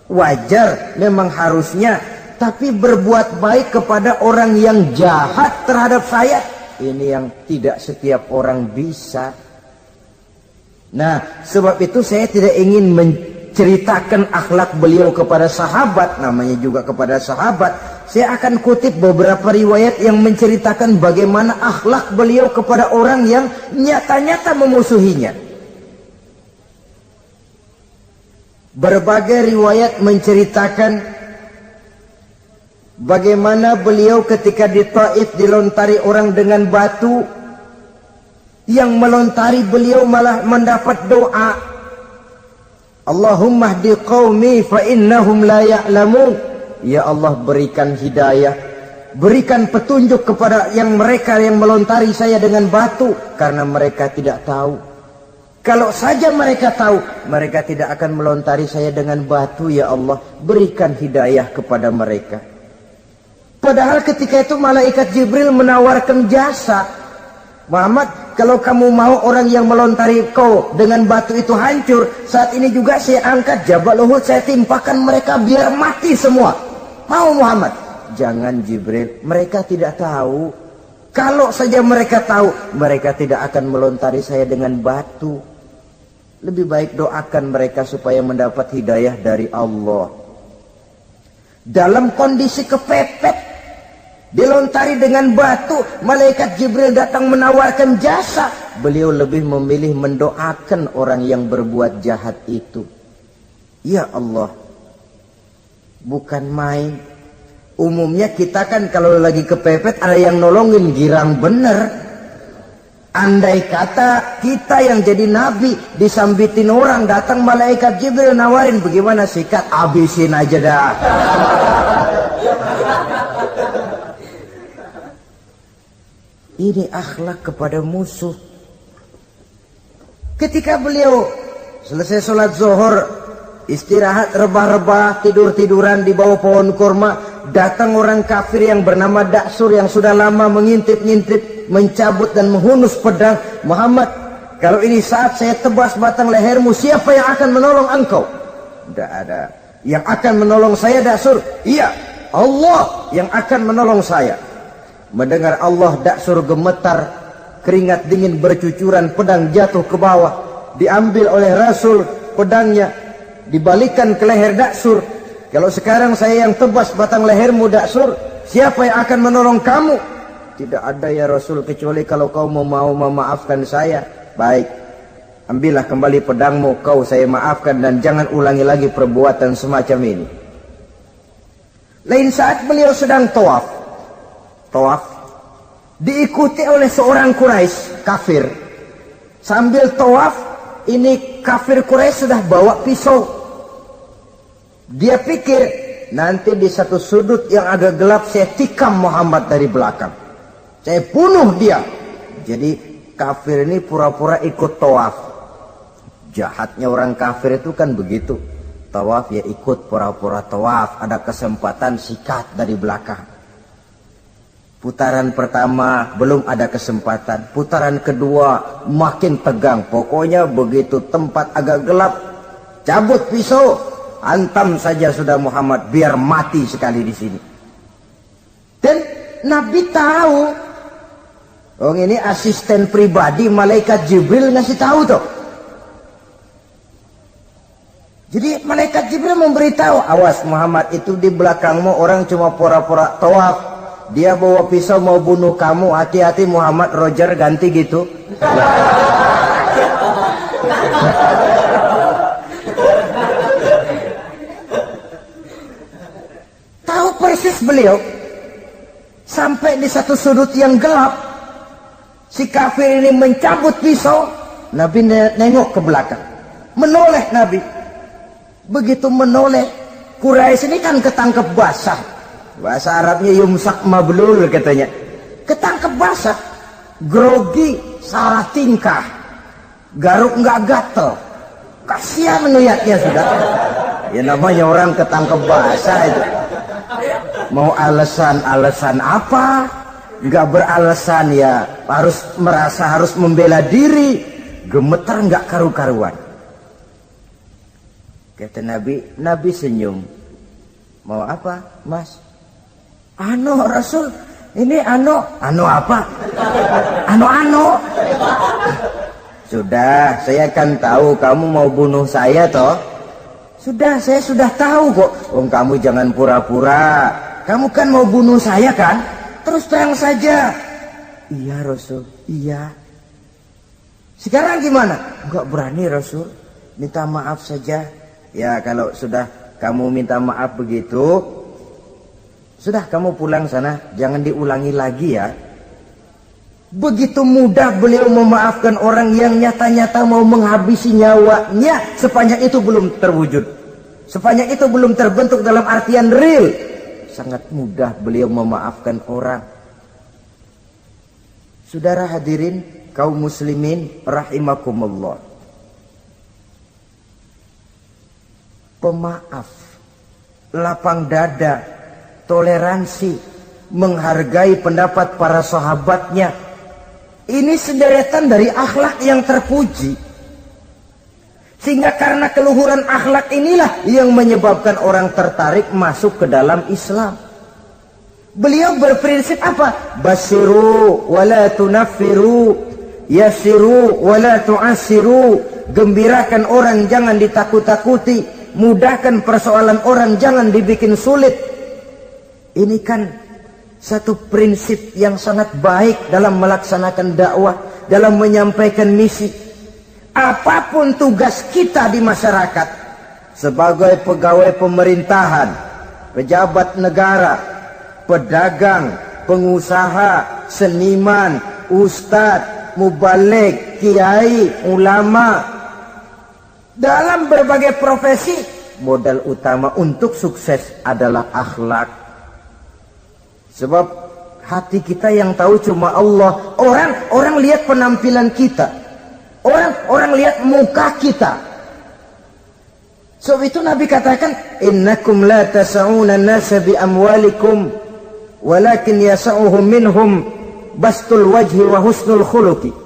wajar, memang harusnya. Tapi berbuat baik kepada orang yang jahat terhadap saya, ini yang tidak setiap orang bisa. Nah, sebab itu saya tidak ingin menceritakan akhlak beliau kepada sahabat, namanya juga kepada sahabat. Saya akan kutip beberapa riwayat yang menceritakan bagaimana akhlak beliau kepada orang yang nyata-nyata memusuhinya. Berbagai riwayat menceritakan bagaimana beliau ketika di Taif dilontari orang dengan batu, yang melontari beliau malah mendapat doa, Allahumma hdi qaumi fa innahum la ya'lamun. Ya Allah, berikan hidayah, berikan petunjuk kepada mereka yang melontari saya dengan batu, karena mereka tidak tahu. Kalau saja mereka tahu, mereka tidak akan melontari saya dengan batu. Ya Allah, berikan hidayah kepada mereka. Padahal ketika itu malaikat Jibril menawarkan jasa, Muhammad, kalau kamu mau orang yang melontari kau dengan batu itu hancur, saat ini juga saya angkat Jabal Uhud, saya timpakan mereka biar mati semua. Mau Muhammad? Jangan Jibril, mereka tidak tahu. Kalau saja mereka tahu, mereka tidak akan melontari saya dengan batu. Lebih baik doakan mereka supaya mendapat hidayah dari Allah. Dalam kondisi kepepet, dilontari dengan batu, malaikat Jibril datang menawarkan jasa. Beliau lebih memilih mendoakan orang yang berbuat jahat itu. Ya Allah, bukan main. Umumnya kita kan kalau lagi kepepet ada yang nolongin, girang bener. Andai kata kita yang jadi nabi disambitin orang, datang malaikat Jibril nawarin, bagaimana sikat? Abisin aja dah. Ini akhlak kepada musuh. Ketika beliau selesai sholat zuhur, istirahat, rebah-rebah, tidur-tiduran di bawah pohon kurma, datang orang kafir yang bernama Daksur yang sudah lama mengintip-ngintip, mencabut dan menghunus pedang. Muhammad, kalau ini saat saya tebas batang lehermu, siapa yang akan menolong engkau? Tidak ada. Yang akan menolong saya Daksur? Iya, Allah yang akan menolong saya. Mendengar Allah, Daksur gemetar, keringat dingin bercucuran, pedang jatuh ke bawah, diambil oleh Rasul pedangnya, dibalikan ke leher Daksur. Kalau sekarang saya yang tebas batang lehermu Daksur, siapa yang akan menolong kamu? Tidak ada ya Rasul, kecuali kalau kau mau memaafkan saya. Baik, ambillah kembali pedangmu, kau saya maafkan, dan jangan ulangi lagi perbuatan semacam ini. Lain saat beliau sedang tawaf, diikuti oleh seorang Quraisy kafir. Sambil tawaf, ini kafir Quraisy sudah bawa pisau. Dia pikir nanti di satu sudut yang agak gelap saya tikam Muhammad dari belakang, saya bunuh dia. Jadi kafir ini pura-pura ikut tawaf. Jahatnya orang kafir itu kan begitu, tawaf ya ikut pura-pura tawaf, ada kesempatan sikat dari belakang. Putaran pertama belum ada kesempatan, putaran kedua makin tegang. Pokoknya begitu tempat agak gelap, cabut pisau, hantam saja sudah Muhammad, biar mati sekali di sini. Dan Nabi tahu, oh ini asisten pribadi malaikat Jibril ngasih tahu tuh. Jadi malaikat Jibril memberitahu, awas Muhammad, itu di belakangmu orang cuma pura-pura tawaf. Dia bawa pisau mau bunuh kamu, hati-hati Muhammad, Roger ganti gitu. Tahu persis beliau. Sampai di satu sudut yang gelap, si kafir ini mencabut pisau. Nabi nengok ke belakang, menoleh Nabi. Begitu menoleh, Quraisy ini kan ketangkep basah. Bahasa Arabnya yumsak mablul katanya. Ketangkep basah, grogi, salah tingkah, garuk nggak gatel. Kasihan ngeliatnya sudah. Ya namanya orang ketangkep basah itu. Mau alasan apa? Nggak beralasan ya, harus merasa harus membela diri. Gemetar nggak karu-karuan. Kata Nabi senyum. Mau apa, Mas? Ano Rasul, ini ano apa? Ano. Sudah, saya kan tahu kamu mau bunuh saya toh. Saya sudah tahu kok. Kamu jangan pura-pura. Kamu kan mau bunuh saya kan? Terus terang saja. Iya Rasul, iya. Sekarang gimana? Enggak berani Rasul. Minta maaf saja. Ya kalau sudah kamu minta maaf begitu, sudah kamu pulang sana, jangan diulangi lagi ya. Begitu mudah beliau memaafkan orang yang nyata-nyata mau menghabisi nyawanya, sepanjang itu belum terwujud, sepanjang itu belum terbentuk dalam artian real. Sangat mudah beliau memaafkan orang. Saudara hadirin kaum muslimin rahimakumullah. Pemaaf, lapang dada, toleransi, menghargai pendapat para sahabatnya. Ini sederetan dari akhlak yang terpuji. Sehingga karena keluhuran akhlak inilah yang menyebabkan orang tertarik masuk ke dalam Islam. Beliau berprinsip apa? Basiru wala tunaffiru, yasiru wala tu'asiru. Gembirakan orang, jangan ditakut-takuti. Mudahkan persoalan orang, jangan dibikin sulit. Ini kan satu prinsip yang sangat baik dalam melaksanakan dakwah, dalam menyampaikan misi. Apapun tugas kita di masyarakat, sebagai pegawai pemerintahan, pejabat negara, pedagang, pengusaha, seniman, ustadz, mubaligh, kiai, ulama, dalam berbagai profesi, modal utama untuk sukses adalah akhlak. Sebab hati kita yang tahu cuma Allah. Orang lihat penampilan kita, orang lihat muka kita. Sebab itu Nabi katakan, innakum la tas'una an-nasa bi amwalikum walakin yas'uhum minhum bastul wajhi wa husnul khuluqi.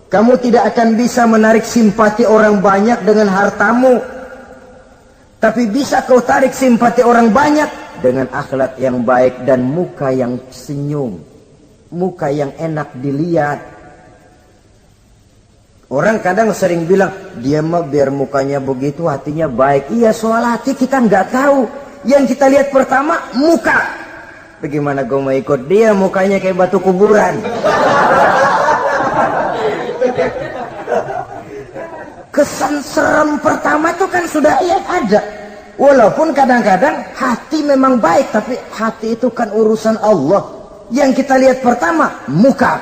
Kamu tidak akan bisa menarik simpati orang banyak dengan hartamu, tapi bisa kau tarik simpati orang banyak dengan akhlak yang baik dan muka yang senyum, muka yang enak dilihat. Orang kadang sering bilang, dia mah biar mukanya begitu hatinya baik. Iya, soal hati kita nggak tahu. Yang kita lihat pertama muka. Bagaimana gue mau ikut dia mukanya kayak batu kuburan? Kesan serem pertama itu kan sudah ada. Walaupun kadang-kadang hati memang baik, tapi hati itu kan urusan Allah. Yang kita lihat pertama muka.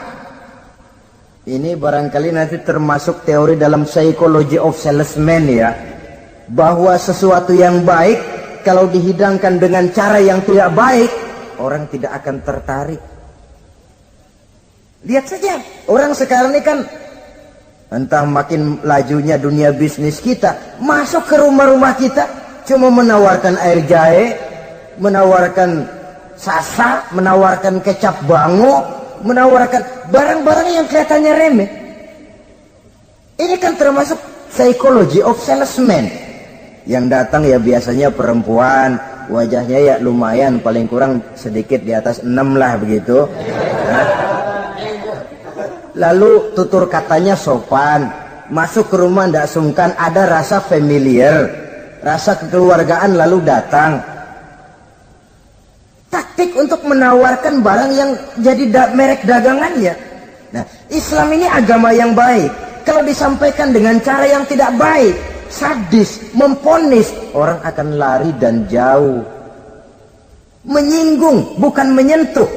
Ini barangkali nanti termasuk teori dalam psychology of salesman ya, bahwa sesuatu yang baik kalau dihidangkan dengan cara yang tidak baik, orang tidak akan tertarik. Lihat saja orang sekarang ini kan, entah makin lajunya dunia bisnis kita, masuk ke rumah-rumah kita cuma menawarkan air jahe, menawarkan sasa, menawarkan kecap bango, menawarkan barang-barang yang kelihatannya remeh. Ini kan termasuk psychology of salesman. Yang datang ya biasanya perempuan, wajahnya ya lumayan, paling kurang sedikit di atas 6 lah begitu. Nah, lalu tutur katanya sopan, masuk ke rumah tidak sungkan, ada rasa familiar, rasa kekeluargaan, lalu datang. Taktik untuk menawarkan barang yang jadi merek dagangannya. Nah, Islam ini agama yang baik. Kalau disampaikan dengan cara yang tidak baik, sadis, memponis, orang akan lari dan jauh. Menyinggung, bukan menyentuh.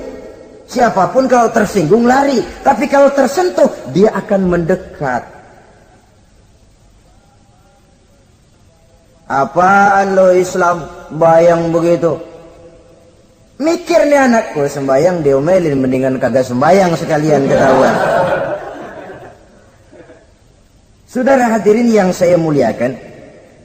Siapapun kalau tersinggung lari, tapi kalau tersentuh dia akan mendekat. Apaan lo Islam bayang begitu? Mikir nih anakku, sembayang diomelin, mendingan kagak sembayang sekalian ketahuan. Saudara hadirin yang saya muliakan,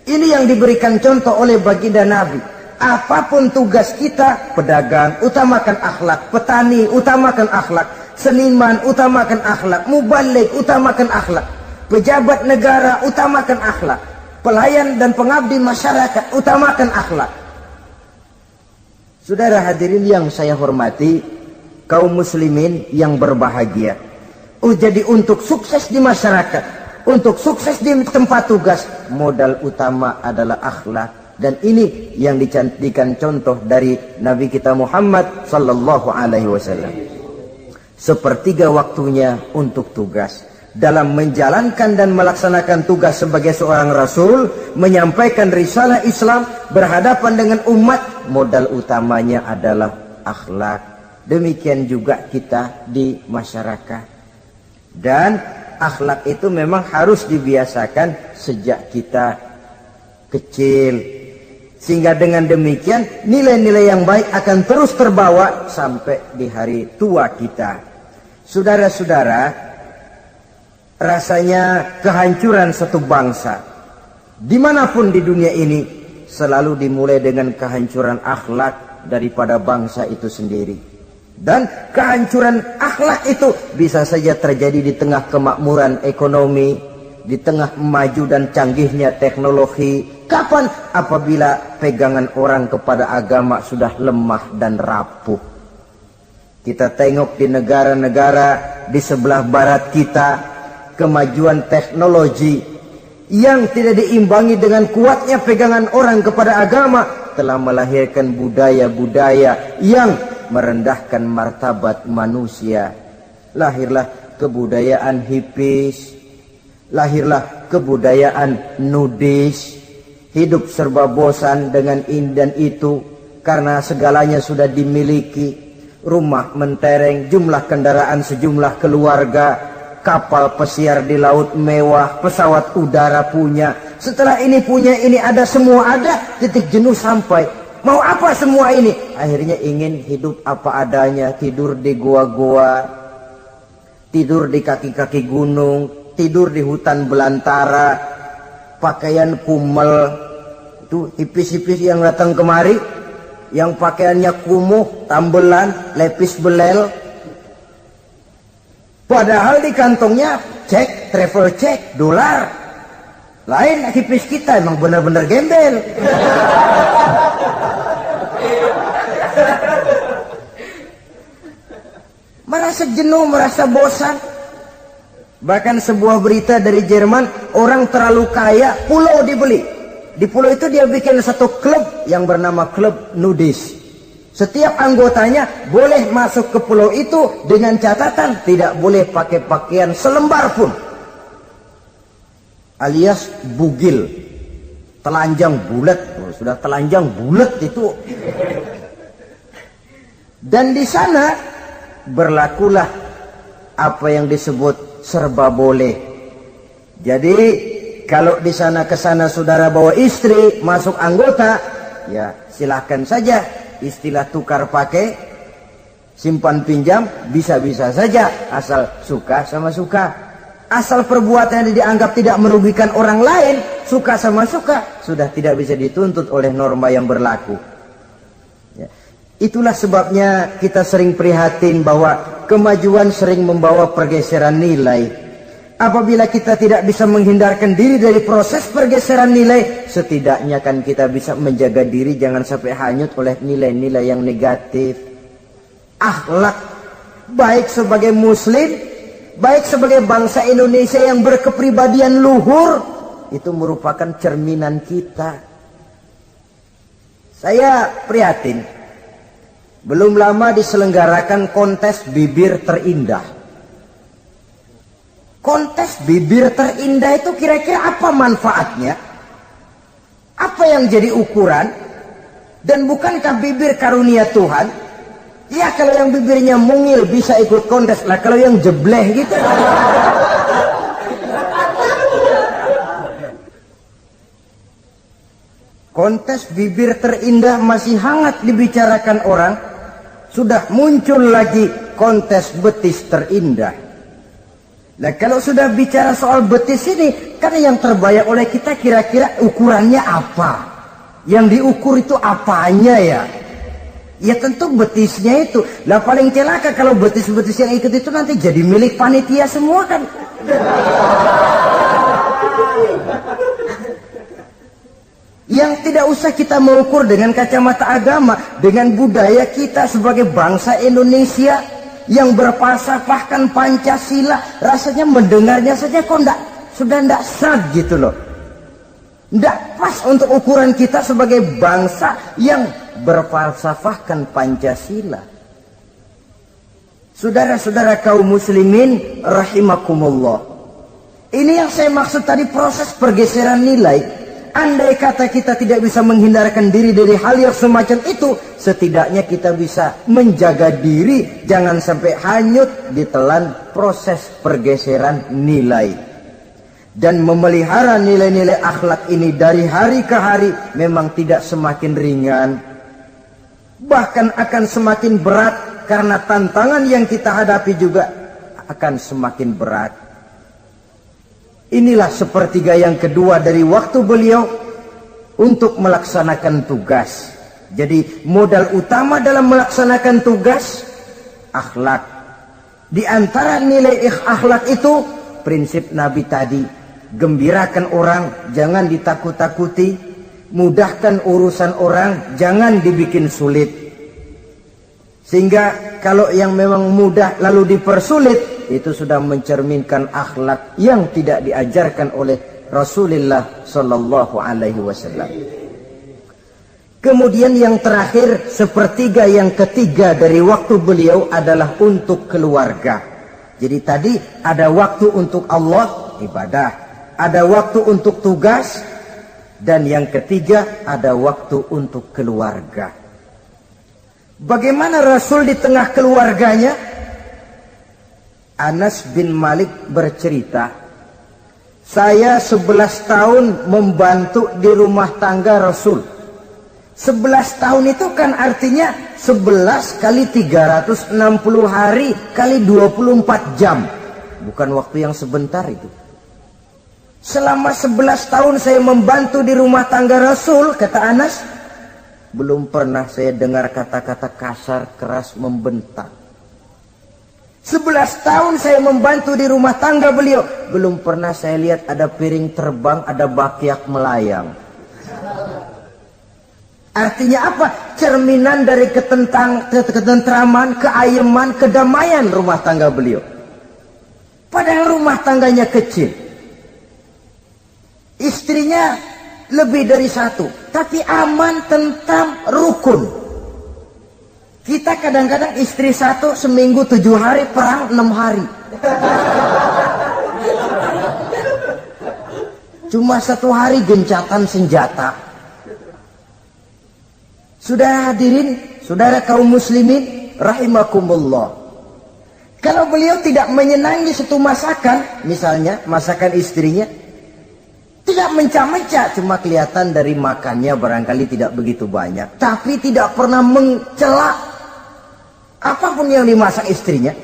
ini yang diberikan contoh oleh baginda Nabi. Apapun tugas kita, pedagang utamakan akhlak, petani utamakan akhlak, seniman utamakan akhlak, mubaligh utamakan akhlak, pejabat negara utamakan akhlak. pelayan dan pengabdi masyarakat, utamakan akhlak. Saudara hadirin yang saya hormati, kaum muslimin yang berbahagia. Jadi untuk sukses di masyarakat, untuk sukses di tempat tugas, modal utama adalah akhlak. Dan ini yang dicantikan contoh dari Nabi kita Muhammad sallallahu alaihi wasallam. Sepertiga waktunya untuk tugas. Dalam menjalankan dan melaksanakan tugas sebagai seorang rasul, menyampaikan risalah Islam, berhadapan dengan umat, modal utamanya adalah akhlak. Demikian juga kita di masyarakat. Dan akhlak itu memang harus dibiasakan sejak kita kecil. Sehingga dengan demikian nilai-nilai yang baik akan terus terbawa sampai di hari tua kita. Saudara-saudara, rasanya kehancuran satu bangsa dimanapun di dunia ini selalu dimulai dengan kehancuran akhlak daripada bangsa itu sendiri. Dan kehancuran akhlak itu bisa saja terjadi di tengah kemakmuran ekonomi, di tengah maju dan canggihnya teknologi. Kapan? Apabila pegangan orang kepada agama sudah lemah dan rapuh. Kita tengok di negara-negara di sebelah barat kita, kemajuan teknologi yang tidak diimbangi dengan kuatnya pegangan orang kepada agama telah melahirkan budaya-budaya yang merendahkan martabat manusia. Lahirlah kebudayaan hippies, lahirlah kebudayaan nudis, hidup serba bosan dengan ini dan itu karena segalanya sudah dimiliki, rumah mentereng, jumlah kendaraan sejumlah keluarga, kapal pesiar di laut mewah, pesawat udara punya. Setelah ini punya, ini ada, semua ada, titik jenuh sampai. Mau apa semua ini? Akhirnya ingin hidup apa adanya, tidur di goa-goa, tidur di kaki-kaki gunung, tidur di hutan belantara, pakaian kumel. Itu hipis-hipis yang datang kemari, yang pakaiannya kumuh, tambelan, lepis belel. Padahal di kantongnya cek, travel cek, dolar. Lain hipis kita, emang benar-benar gembel. Merasa jenuh, merasa bosan. Bahkan sebuah berita dari Jerman, orang terlalu kaya, pulau dibeli. Di pulau itu dia bikin satu klub yang bernama klub nudis. Setiap anggotanya boleh masuk ke pulau itu dengan catatan tidak boleh pakai pakaian selembar pun. Alias bugil. Telanjang bulat. Sudah telanjang bulat itu. Dan di sana berlakulah apa yang disebut serba boleh. Jadi kalau di sana ke sana saudara bawa istri, masuk anggota, ya silahkan saja. Istilah tukar pakai, simpan pinjam, bisa-bisa saja. Asal suka sama suka. Asal perbuatannya dianggap tidak merugikan orang lain, suka sama suka, sudah tidak bisa dituntut oleh norma yang berlaku. Ya. Itulah sebabnya kita sering prihatin bahwa kemajuan sering membawa pergeseran nilai. Apabila kita tidak bisa menghindarkan diri dari proses pergeseran nilai, setidaknya kan kita bisa menjaga diri jangan sampai hanyut oleh nilai-nilai yang negatif. Akhlak, baik sebagai muslim, baik sebagai bangsa Indonesia yang berkepribadian luhur, itu merupakan cerminan kita. Saya prihatin. Belum lama diselenggarakan kontes bibir terindah. Kontes bibir terindah itu kira-kira apa manfaatnya? Apa yang jadi ukuran? Dan bukankah bibir karunia Tuhan? Ya kalau yang bibirnya mungil bisa ikut kontes lah, kalau yang jebleh gitu. Kontes bibir terindah masih hangat dibicarakan orang. Sudah muncul lagi kontes betis terindah. Nah kalau sudah bicara soal betis ini, kan yang terbayang oleh kita kira-kira ukurannya apa? Yang diukur itu apanya ya? Ya tentu betisnya itu. Lah paling celaka kalau betis-betis yang ikut itu nanti jadi milik panitia semua kan. Yang tidak usah kita mengukur dengan kacamata agama, dengan budaya kita sebagai bangsa Indonesia yang berfalsafahkan Pancasila, rasanya mendengarnya saja kok sudah tidak sad gitu loh. Tidak pas untuk ukuran kita sebagai bangsa yang berfalsafahkan Pancasila. Saudara-saudara kaum muslimin rahimakumullah. Ini yang saya maksud tadi, proses pergeseran nilai. Andai kata kita tidak bisa menghindarkan diri dari hal yang semacam itu, setidaknya kita bisa menjaga diri jangan sampai hanyut ditelan proses pergeseran nilai. Dan memelihara nilai-nilai akhlak ini dari hari ke hari memang tidak semakin ringan, bahkan akan semakin berat, karena tantangan yang kita hadapi juga akan semakin berat. Inilah sepertiga yang kedua dari waktu beliau untuk melaksanakan tugas. Jadi modal utama dalam melaksanakan tugas akhlak. Di antara nilai akhlak itu prinsip Nabi tadi, gembirakan orang, jangan ditakut-takuti, mudahkan urusan orang, jangan dibikin sulit. Sehingga kalau yang memang mudah lalu dipersulit, itu sudah mencerminkan akhlak yang tidak diajarkan oleh Rasulullah Sallallahu Alaihi Wasallam. Kemudian yang terakhir, sepertiga yang ketiga dari waktu beliau adalah untuk keluarga. Jadi tadi ada waktu untuk Allah, ibadah, ada waktu untuk tugas, dan yang ketiga ada waktu untuk keluarga. Bagaimana Rasul di tengah keluarganya? Anas bin Malik bercerita, saya 11 tahun membantu di rumah tangga Rasul. 11 tahun itu kan artinya 11 kali 360 hari kali 24 jam. Bukan waktu yang sebentar itu. Selama 11 tahun saya membantu di rumah tangga Rasul, kata Anas, belum pernah saya dengar kata-kata kasar, keras, membentak. 11 tahun saya membantu di rumah tangga beliau, belum pernah saya lihat ada piring terbang, ada bakyak melayang. Artinya apa? Cerminan dari ketentraman, keayeman, kedamaian rumah tangga beliau. Padahal rumah tangganya kecil. Istrinya lebih dari satu, tapi aman, tentram, rukun. Kita kadang-kadang istri satu seminggu 7 hari, perang 6 hari. Cuma 1 hari gencatan senjata. Saudara hadirin, saudara kaum muslimin rahimakumullah. Kalau beliau tidak menyenangi satu masakan, misalnya masakan istrinya, tidak mencah-mencah, cuma kelihatan dari makannya barangkali tidak begitu banyak, tapi tidak pernah mencela apapun yang dimasak istrinya.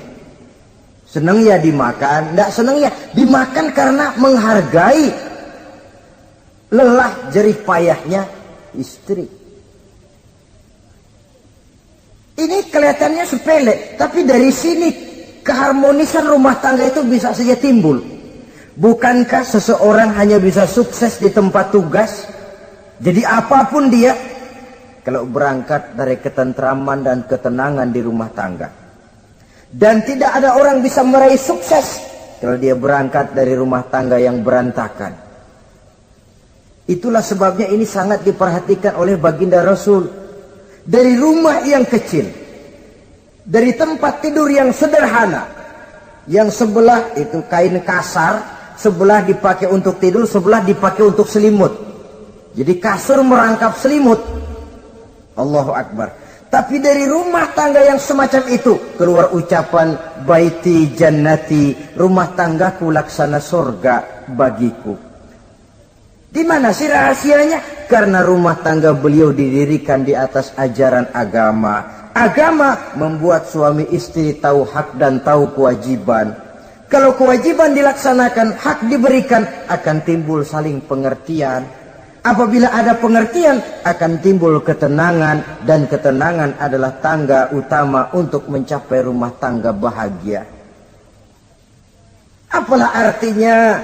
Senang ya dimakan, tidak senang ya dimakan karena menghargai lelah jerih payahnya istri. Ini kelihatannya sepele, tapi dari sini keharmonisan rumah tangga itu bisa saja timbul. Bukankah seseorang hanya bisa sukses di tempat tugas? Jadi apapun dia, kalau berangkat dari ketentraman dan ketenangan di rumah tangga. Dan tidak ada orang bisa meraih sukses kalau dia berangkat dari rumah tangga yang berantakan. Itulah sebabnya ini sangat diperhatikan oleh baginda Rasul. Dari rumah yang kecil, dari tempat tidur yang sederhana, yang sebelah itu kain kasar, sebelah dipakai untuk tidur, sebelah dipakai untuk selimut. Jadi kasur merangkap selimut. Allahu Akbar. Tapi dari rumah tangga yang semacam itu keluar ucapan baiti jannati, rumah tanggaku laksana surga bagiku. Di mana sih rahasianya? Karena rumah tangga beliau didirikan di atas ajaran agama. Agama membuat suami istri tahu hak dan tahu kewajiban. Kalau kewajiban dilaksanakan, hak diberikan, akan timbul saling pengertian. Apabila ada pengertian, akan timbul ketenangan, dan ketenangan adalah tangga utama untuk mencapai rumah tangga bahagia. Apalah artinya?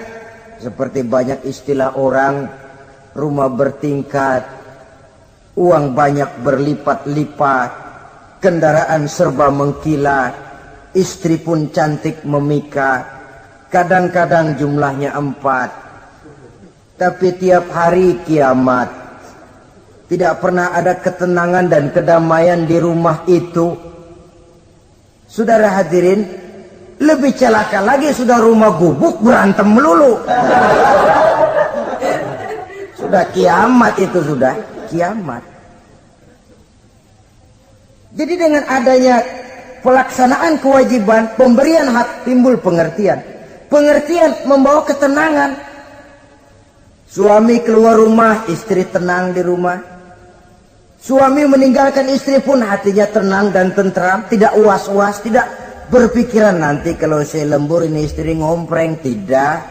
Seperti banyak istilah orang, rumah bertingkat, uang banyak berlipat-lipat, kendaraan serba mengkilat, istri pun cantik memikat, kadang-kadang jumlahnya 4. Tapi tiap hari kiamat, tidak pernah ada ketenangan dan kedamaian di rumah itu. Saudara hadirin, lebih celaka lagi sudah rumah gubuk berantem melulu. Sudah kiamat itu, sudah kiamat. Jadi dengan adanya pelaksanaan kewajiban pemberian hak timbul pengertian. Pengertian membawa ketenangan. Suami keluar rumah, istri tenang di rumah. Suami meninggalkan istri pun hatinya tenang dan tentram, tidak was-was, tidak berpikiran nanti kalau saya lembur ini istri ngompreng, tidak.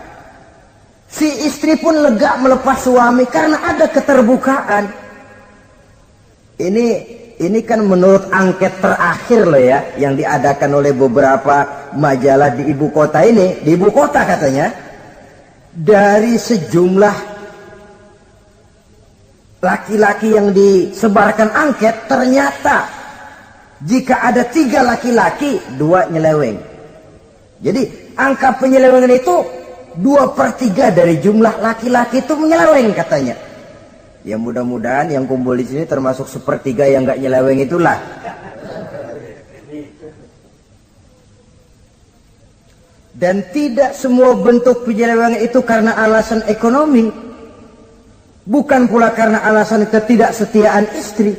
Si istri pun lega melepas suami karena ada keterbukaan. Ini kan menurut angket terakhir loh ya, yang diadakan oleh beberapa majalah di ibu kota ini. Di ibu kota katanya, dari sejumlah laki-laki yang disebarkan angket, ternyata jika ada 3 laki-laki, 2 nyeleweng. Jadi angka penyelewengan itu 2/3 dari jumlah laki-laki itu menyeleweng katanya. Ya mudah-mudahan yang kumpul di sini termasuk 1/3 yang nggak nyeleweng itulah. Dan tidak semua bentuk penyelewengan itu karena alasan ekonomi, bukan pula karena alasan ketidaksetiaan istri,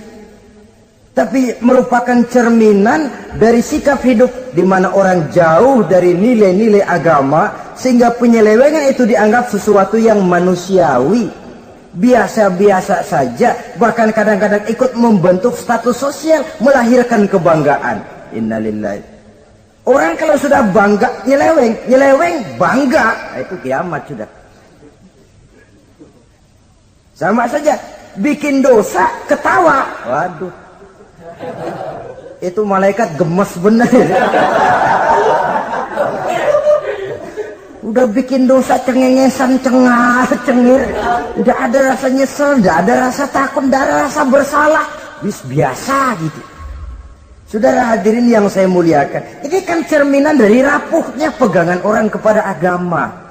tapi merupakan cerminan dari sikap hidup di mana orang jauh dari nilai-nilai agama, sehingga penyelewengan itu dianggap sesuatu yang manusiawi, biasa-biasa saja, bahkan kadang-kadang ikut membentuk status sosial, melahirkan kebanggaan. Innalillahi. Orang kalau sudah bangga nyeleweng bangga, itu kiamat sudah. Sama saja, bikin dosa ketawa, waduh, itu malaikat gemes bener. Udah bikin dosa cengengesan, cengar, cengir, udah ada rasa nyesel, udah ada rasa takut, udah ada rasa bersalah, biasa gitu. Saudara hadirin yang saya muliakan, ini kan cerminan dari rapuhnya pegangan orang kepada agama.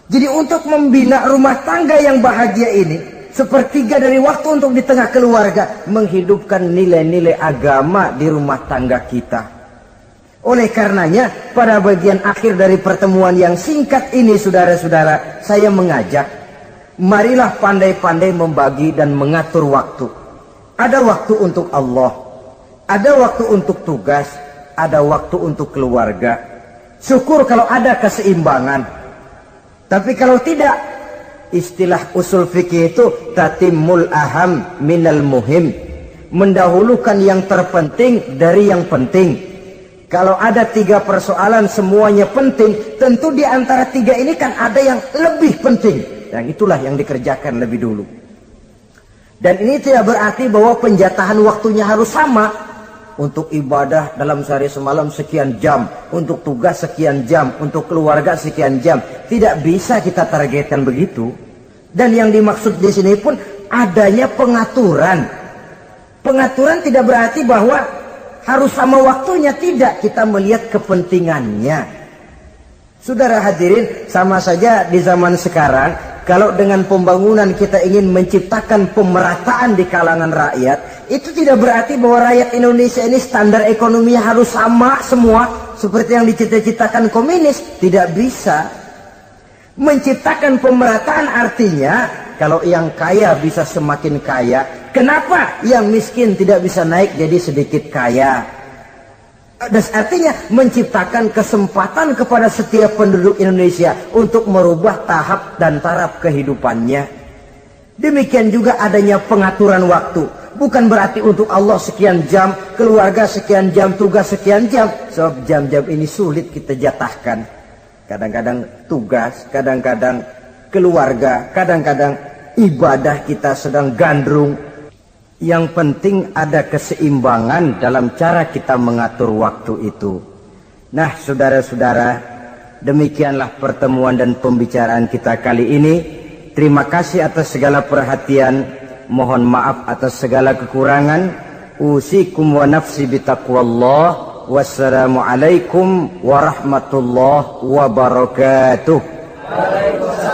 Jadi untuk membina rumah tangga yang bahagia ini, 1/3 dari waktu untuk di tengah keluarga, menghidupkan nilai-nilai agama di rumah tangga kita. Oleh karenanya, pada bagian akhir dari pertemuan yang singkat ini, saudara-saudara, saya mengajak, marilah pandai-pandai membagi dan mengatur waktu. Ada waktu untuk Allah, ada waktu untuk tugas, ada waktu untuk keluarga. Syukur kalau ada keseimbangan. Tapi kalau tidak, istilah usul fikih itu tatimul aham minal muhim, mendahulukan yang terpenting dari yang penting. Kalau ada 3 persoalan semuanya penting, tentu di antara 3 ini kan ada yang lebih penting. Yang itulah yang dikerjakan lebih dulu. Dan ini tidak berarti bahwa penjatahan waktunya harus sama. Untuk ibadah dalam sehari semalam sekian jam, untuk tugas sekian jam, untuk keluarga sekian jam. Tidak bisa kita targetkan begitu. Dan yang dimaksud di sini pun adanya pengaturan. Pengaturan tidak berarti bahwa harus sama waktunya, tidak, kita melihat kepentingannya. Saudara hadirin, sama saja di zaman sekarang, kalau dengan pembangunan kita ingin menciptakan pemerataan di kalangan rakyat, itu tidak berarti bahwa rakyat Indonesia ini standar ekonominya harus sama semua, seperti yang dicita-citakan komunis. Tidak bisa. Menciptakan pemerataan artinya, kalau yang kaya bisa semakin kaya, kenapa yang miskin tidak bisa naik jadi sedikit kaya? Dan artinya menciptakan kesempatan kepada setiap penduduk Indonesia untuk merubah tahap dan taraf kehidupannya. Demikian juga adanya pengaturan waktu. Bukan berarti untuk Allah sekian jam, keluarga sekian jam, tugas sekian jam. Sebab jam-jam ini sulit kita jatahkan. Kadang-kadang tugas, kadang-kadang keluarga, kadang-kadang ibadah kita sedang gandrung. Yang penting ada keseimbangan dalam cara kita mengatur waktu itu. Nah, saudara-saudara, demikianlah pertemuan dan pembicaraan kita kali ini. Terima kasih atas segala perhatian. Mohon maaf atas segala kekurangan. Usikum wa nafsi bitaqwallah. Wassalamualaikum warahmatullahi wabarakatuh. Waalaikumsalam.